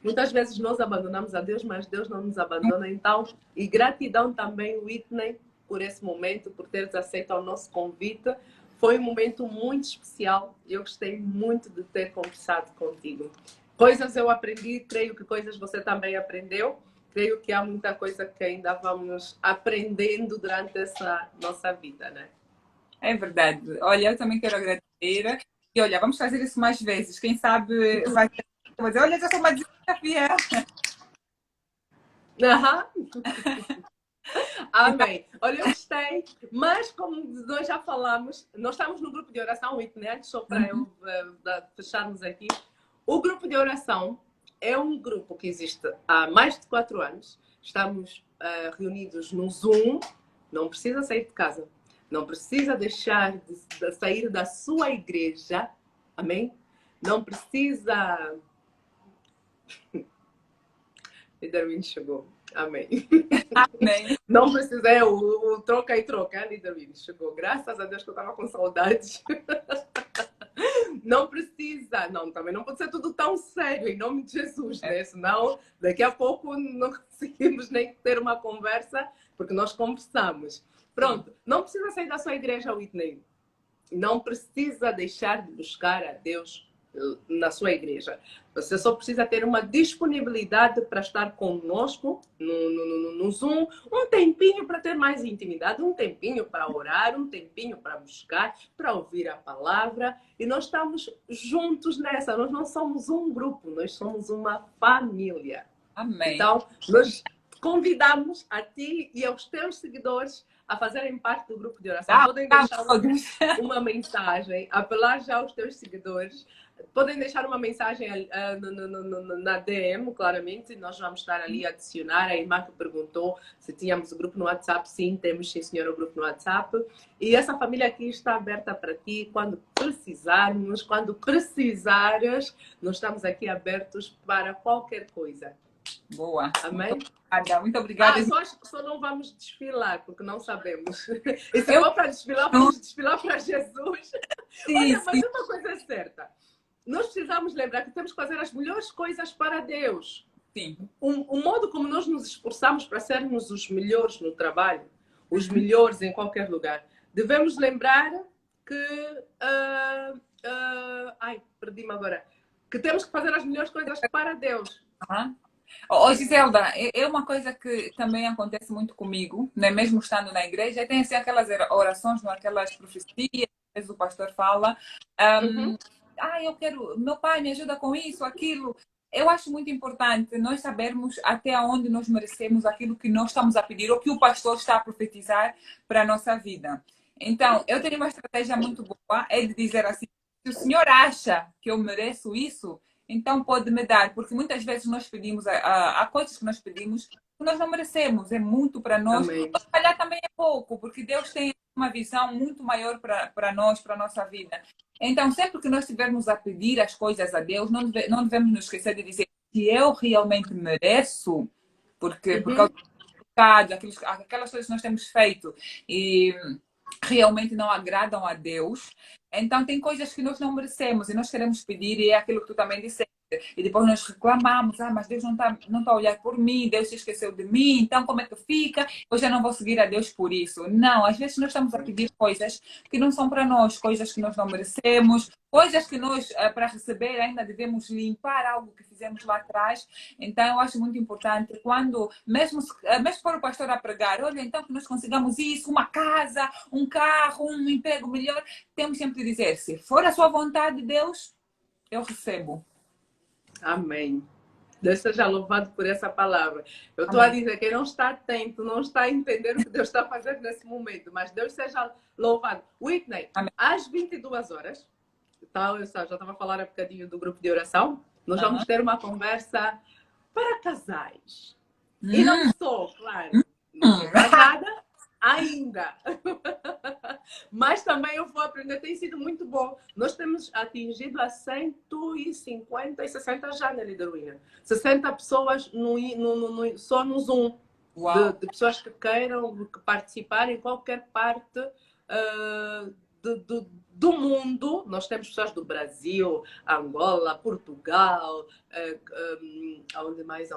Muitas vezes nós abandonamos a Deus, mas Deus não nos abandona. Então, e gratidão também, Whitney, por esse momento, por teres aceito o nosso convite. Foi um momento muito especial e eu gostei muito de ter conversado contigo. Coisas eu aprendi, creio que coisas você também aprendeu. Creio que há muita coisa que ainda vamos aprendendo durante essa nossa vida, né? É verdade. Olha, eu também quero agradecer. E olha, vamos fazer isso mais vezes. Quem sabe vai ter... Olha, já sou uma desafia. Amém. Olha, eu gostei, mas como nós já falamos, nós estamos no grupo de oração, Whitney, antes só para eu fecharmos aqui. O grupo de oração é um grupo que existe há mais de 4 anos. Estamos reunidos no Zoom, não precisa sair de casa, não precisa deixar de sair da sua igreja, amém? Não precisa... O Darwin chegou. Amém. Amém. Não precisei, o troca e troca, a líder chegou. Graças a Deus que eu estava com saudades. Não precisa, não, também não pode ser tudo tão sério, em nome de Jesus, né? Senão, daqui a pouco não conseguimos nem ter uma conversa, porque nós conversamos. Pronto, não precisa sair da sua igreja, Whitney. Não precisa deixar de buscar a Deus na sua igreja. Você só precisa ter uma disponibilidade para estar conosco no Zoom, um tempinho para ter mais intimidade, um tempinho para orar, um tempinho para buscar, para ouvir a palavra. E nós estamos juntos nessa. Nós não somos um grupo, nós somos uma família. Amém. Então, nós convidamos a ti e aos teus seguidores a fazerem parte do grupo de oração. Podem deixar uma mensagem, apelar já aos teus seguidores. Podem deixar uma mensagem na DM, claramente. Nós vamos estar ali a adicionar. A irmã que perguntou se tínhamos o grupo no WhatsApp. Sim, temos, sim, senhora, o grupo no WhatsApp. E essa família aqui está aberta para ti quando precisarmos, quando precisares. Nós estamos aqui abertos para qualquer coisa. Boa. Amém? Muito obrigada. Só não vamos desfilar, porque não sabemos. E se for para desfilar, vamos desfilar para Jesus. Sim, Olha, sim. mas uma coisa é certa. Nós precisamos lembrar que temos que fazer as melhores coisas para Deus. Sim. O modo como nós nos esforçamos para sermos os melhores no trabalho, os melhores em qualquer lugar, devemos lembrar que... ai, perdi-me agora. Que temos que fazer as melhores coisas para Deus. Ô, Giselda, é uma coisa que também acontece muito comigo, né? Mesmo estando na igreja, tem assim, aquelas orações, aquelas profecias, às vezes o pastor fala, eu quero, meu pai me ajuda com isso, aquilo. Eu acho muito importante nós sabermos até onde nós merecemos aquilo que nós estamos a pedir ou que o pastor está a profetizar para a nossa vida. Então, eu tenho uma estratégia muito boa, é de dizer assim, se o senhor acha que eu mereço isso, então pode me dar, porque muitas vezes nós pedimos, há coisas que nós pedimos que nós não merecemos, é muito para nós, mas se calhar também é pouco, porque Deus tem uma visão muito maior para nós, para a nossa vida. Então, sempre que nós estivermos a pedir as coisas a Deus, não devemos nos esquecer de dizer se eu realmente mereço, porque por causa do pecado, aquelas coisas que nós temos feito e realmente não agradam a Deus. Então, tem coisas que nós não merecemos e nós queremos pedir, e é aquilo que tu também disseste. E depois nós reclamamos, mas Deus não tá a olhar por mim, Deus se esqueceu de mim, então como é que fica? Eu já não vou seguir a Deus por isso. Não, às vezes nós estamos a pedir coisas que não são para nós, coisas que nós não merecemos, coisas que nós, para receber, ainda devemos limpar algo que fizemos lá atrás. Então, eu acho muito importante, quando, mesmo for o pastor a pregar, olha, então que nós consigamos isso, uma casa, um carro, um emprego melhor, temos sempre de dizer, se for a sua vontade, Deus, eu recebo. Amém. Deus seja louvado por essa palavra. Eu estou a dizer que não está atento, não está a entender o que Deus está fazendo nesse momento, mas Deus seja louvado. Whitney, Amém. às 22 horas, então, eu já estava a falar um bocadinho do grupo de oração, nós vamos ter uma conversa para casais. E não sou, claro, não sou casada ainda. Mas também eu vou aprender, tem sido muito bom. Nós temos atingido a 150 e 60 já na Lideruína. 60 pessoas só no Zoom. De pessoas que queiram participar em qualquer parte do mundo. Nós temos pessoas do Brasil, Angola, Portugal, aonde mais?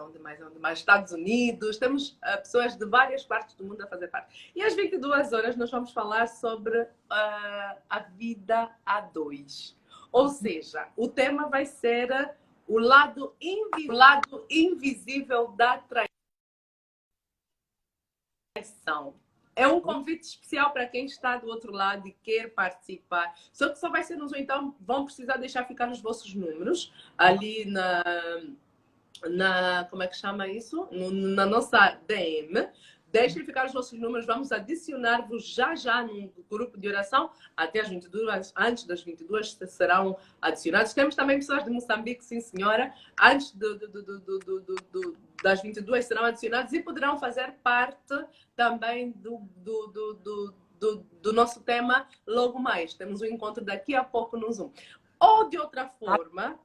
Estados Unidos. Temos pessoas de várias partes do mundo a fazer parte. E às 22 horas nós vamos falar sobre a vida a dois. Ou seja, o tema vai ser o lado invisível da traição. É um convite especial para quem está do outro lado e quer participar. Só que só vai ser no Zoom, então vão precisar deixar ficar os vossos números ali como é que chama isso? Na nossa DM. Deixem ficar os vossos números, vamos adicionar-vos já no grupo de oração. Até as 22, antes das 22 serão adicionados. Temos também pessoas de Moçambique, sim senhora. Antes das 22 serão adicionados e poderão fazer parte também do nosso tema logo mais. Temos um encontro daqui a pouco no Zoom. Ou de outra forma,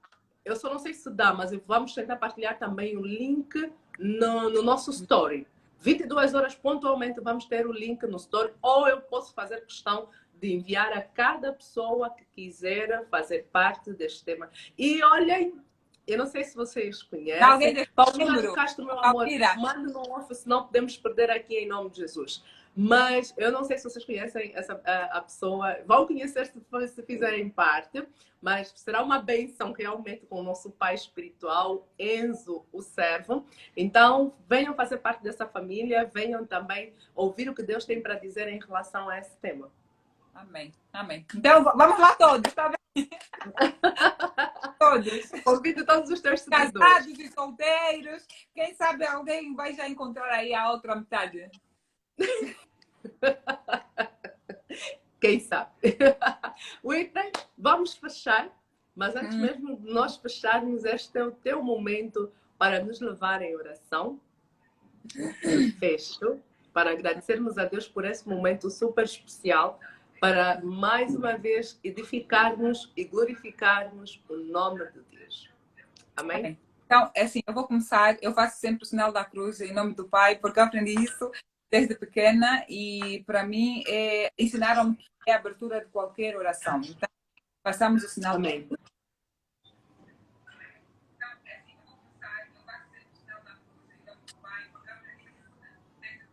eu só não sei se dá, mas vamos tentar partilhar também o link no nosso story. 22 horas pontualmente vamos ter o link no story, ou eu posso fazer questão de enviar a cada pessoa que quiser fazer parte deste tema. E olhem, eu não sei se vocês Alguém conhecem. deixa o Paulina do número. Castro, meu amor, Paulina. manda no off, senão podemos perder aqui em nome de Jesus. Mas eu não sei se vocês conhecem a pessoa, vão conhecer se fizerem parte, mas será uma benção realmente com o nosso pai espiritual, Enzo, o servo. Então, venham fazer parte dessa família, venham também ouvir o que Deus tem para dizer em relação a esse tema. Amém, amém. Então, vamos lá todos, tá bem? Todos. Convido todos os teus seguidores. Casados e solteiros. Quem sabe alguém vai já encontrar aí a outra metade. Quem sabe? Whitney, vamos fechar, mas antes mesmo de nós fecharmos, este é o teu momento para nos levar em oração. Fecho, para agradecermos a Deus por esse momento super especial, para mais uma vez edificarmos e glorificarmos o nome de Deus. Amém? Amém. Então, é assim, eu vou começar, eu faço sempre o sinal da cruz em nome do Pai, porque eu aprendi isso desde pequena e para mim ensinaram-me que é a abertura de qualquer oração. Então, passamos o sinal. Amém.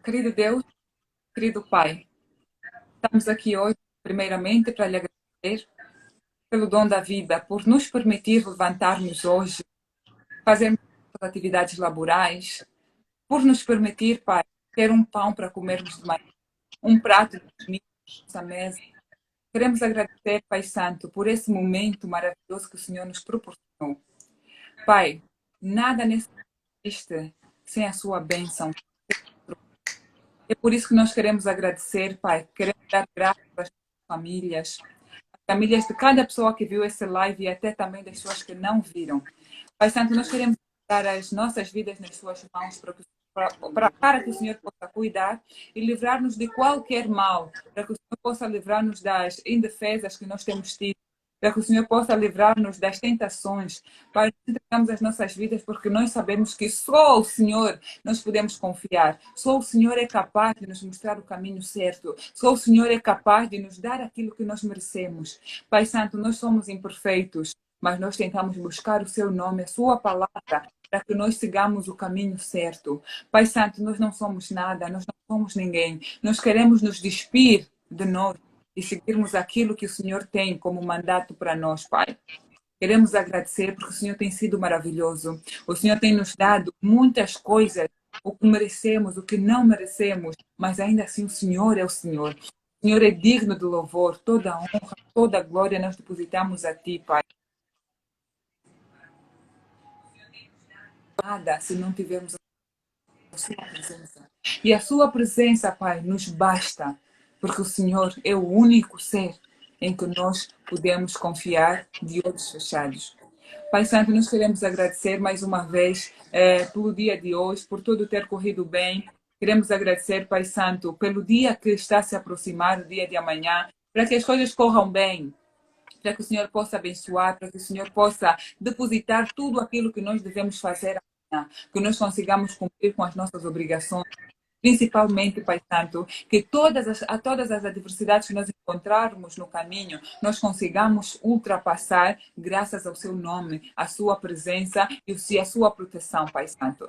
Querido Deus, querido Pai, estamos aqui hoje, primeiramente, para lhe agradecer pelo dom da vida, por nos permitir levantarmos hoje, fazermos as atividades laborais, por nos permitir, Pai, ter um pão para comermos de manhã, um prato de comida na nossa mesa. Queremos agradecer, Pai Santo, por esse momento maravilhoso que o Senhor nos proporcionou. Pai, nada nesse mundo existe sem a sua bênção. É por isso que nós queremos agradecer, Pai. Queremos dar graças às famílias, às famílias de cada pessoa que viu esse live e até também das pessoas que não viram. Pai Santo, nós queremos dar as nossas vidas nas suas mãos para que o Senhor possa cuidar e livrar-nos de qualquer mal, para que o Senhor possa livrar-nos das indefesas que nós temos tido, para que o Senhor possa livrar-nos das tentações. Pai, nós entregamos as nossas vidas porque nós sabemos que só o Senhor nós podemos confiar. Só o Senhor é capaz de nos mostrar o caminho certo. Só o Senhor é capaz de nos dar aquilo que nós merecemos. Pai Santo, nós somos imperfeitos, mas nós tentamos buscar o seu nome, a sua palavra, para que nós sigamos o caminho certo. Pai Santo, nós não somos nada, nós não somos ninguém. Nós queremos nos despir de nós e seguirmos aquilo que o Senhor tem como mandato para nós, Pai. Queremos agradecer porque o Senhor tem sido maravilhoso. O Senhor tem nos dado muitas coisas, o que merecemos, o que não merecemos, mas ainda assim o Senhor é o Senhor. O Senhor é digno de louvor, toda a honra, toda a glória nós depositamos a Ti, Pai. Nada se não tivermos a sua presença. E a sua presença, Pai, nos basta, porque o Senhor é o único ser em que nós podemos confiar de olhos fechados. Pai Santo, nós queremos agradecer mais uma vez pelo dia de hoje, por tudo ter corrido bem. Queremos agradecer, Pai Santo, pelo dia que está a se aproximar, o dia de amanhã, para que as coisas corram bem, para que o Senhor possa abençoar, para que o Senhor possa depositar tudo aquilo que nós devemos fazer amanhã, que nós consigamos cumprir com as nossas obrigações. Principalmente, Pai Santo, que todas as adversidades que nós encontrarmos no caminho, nós consigamos ultrapassar graças ao Seu nome, à Sua presença e a Sua proteção, Pai Santo.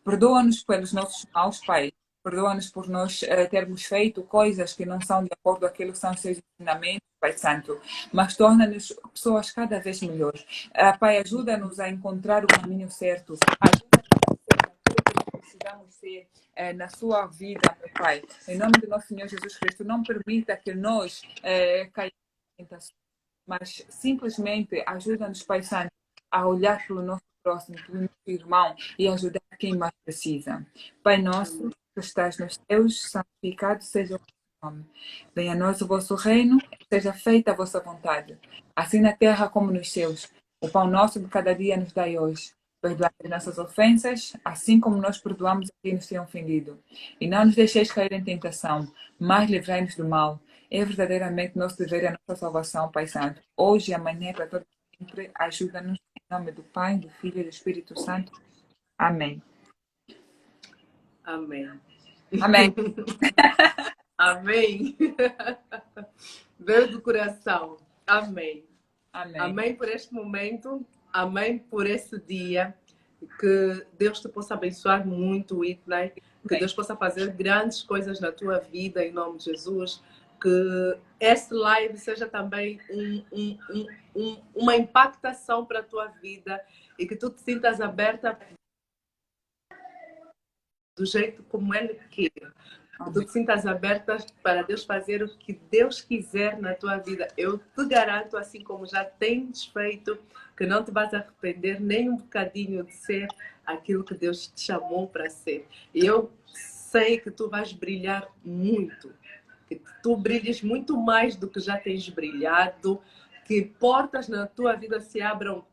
Perdoa-nos pelos nossos maus, Pai. Perdoa-nos por nós termos feito coisas que não são de acordo com aquilo que são os Seus ensinamentos, Pai Santo. Mas torna-nos pessoas cada vez melhores. Pai, ajuda-nos a encontrar o caminho certo. Precisamos ser na sua vida, meu Pai. Em nome do nosso Senhor Jesus Cristo, não permita que nós caiamos em tentação, mas simplesmente ajuda-nos, Pai Santo, a olhar pelo nosso próximo, pelo nosso irmão e ajudar quem mais precisa. Pai nosso, que estás nos céus, santificado seja o vosso nome. Venha a nós o vosso reino, seja feita a vossa vontade, assim na terra como nos céus. O pão nosso de cada dia nos dai hoje. Perdoai as nossas ofensas, assim como nós perdoamos a quem nos tem ofendido. E não nos deixeis cair em tentação, mas livrai-nos do mal. É verdadeiramente nosso dever e a nossa salvação, Pai Santo. Hoje e amanhã, para todo sempre, ajuda-nos em nome do Pai, do Filho e do Espírito Santo. Amém. Amém. Amém. Amém. Veio do coração. Amém. Amém. Amém por este momento. Amém por esse dia. Que Deus te possa abençoar muito, Whitney. Que Deus possa fazer grandes coisas na tua vida, em nome de Jesus. Que esse live seja também uma impactação para a tua vida e que tu te sintas aberta do jeito como Ele quer. Que tu te sintas aberta para Deus fazer o que Deus quiser na tua vida. Eu te garanto, assim como já tens feito, que não te vais arrepender nem um bocadinho de ser aquilo que Deus te chamou para ser. E eu sei que tu vais brilhar muito. Que tu brilhes muito mais do que já tens brilhado. Que portas na tua vida se abram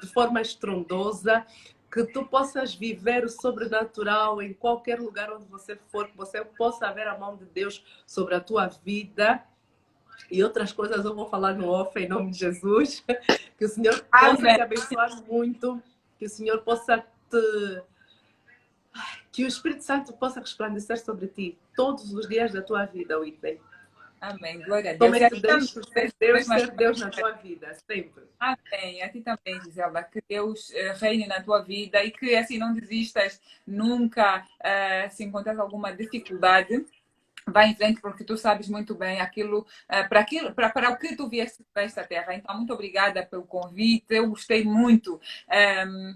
de forma estrondosa, que tu possas viver o sobrenatural em qualquer lugar onde você for, que você possa ver a mão de Deus sobre a tua vida. E outras coisas eu vou falar no off, em nome de Jesus. Que o Senhor possa te abençoar muito, que o Senhor possa te... Que o Espírito Santo possa resplandecer sobre ti todos os dias da tua vida, Whitney. Amém. Glória a Deus. Somente Deus ser Deus na tua vida, sempre. Amém. A ti também, Gisela. Que Deus reine na tua vida e que assim não desistas nunca se encontrar alguma dificuldade. Vai em frente, porque tu sabes muito bem para o que tu vieste para esta terra. Então, muito obrigada pelo convite. Eu gostei muito.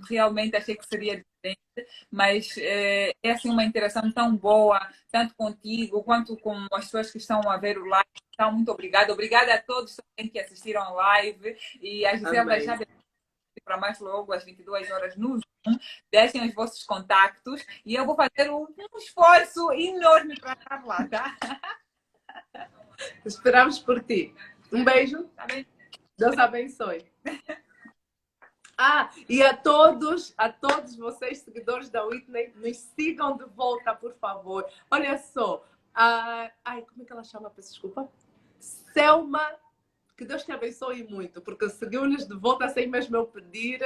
Realmente achei que seria diferente, mas é assim uma interação tão boa, tanto contigo quanto com as pessoas que estão a ver o live. Então, muito obrigada. Obrigada a todos também que assistiram ao live. E a Gisela já para mais logo, às 22 horas no Zoom. Deixem os vossos contactos e eu vou fazer um esforço enorme para estar lá, tá? Esperamos por ti. Um beijo. Tá bem? Deus abençoe. E a todos vocês, seguidores da Whitney, nos sigam de volta, por favor. Olha só. Como é que ela chama? Peço desculpa. Selma. Que Deus te abençoe muito, porque seguiu-nos de volta sem mesmo eu pedir.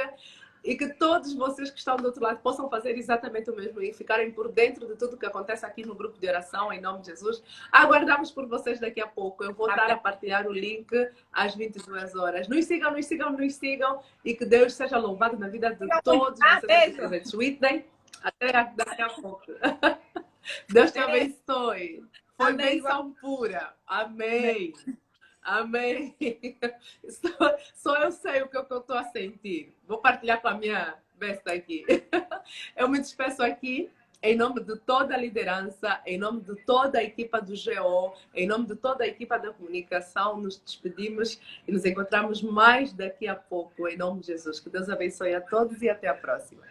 E que todos vocês que estão do outro lado possam fazer exatamente o mesmo e ficarem por dentro de tudo que acontece aqui no grupo de oração, em nome de Jesus. Aguardamos por vocês daqui a pouco. Eu vou estar a partilhar o link às 22 horas. Nos sigam, nos sigam, nos sigam. E que Deus seja louvado na vida de todos vocês aqui presentes. Whitney, até daqui a pouco. Deus te abençoe. Foi bênção pura. Amém. Amém. Só eu sei o que eu estou a sentir. Vou partilhar com a minha besta aqui. Eu me despeço aqui em nome de toda a liderança, em nome de toda a equipa do GO, em nome de toda a equipa da comunicação. Nos despedimos e nos encontramos mais daqui a pouco, em nome de Jesus. Que Deus abençoe a todos e até a próxima.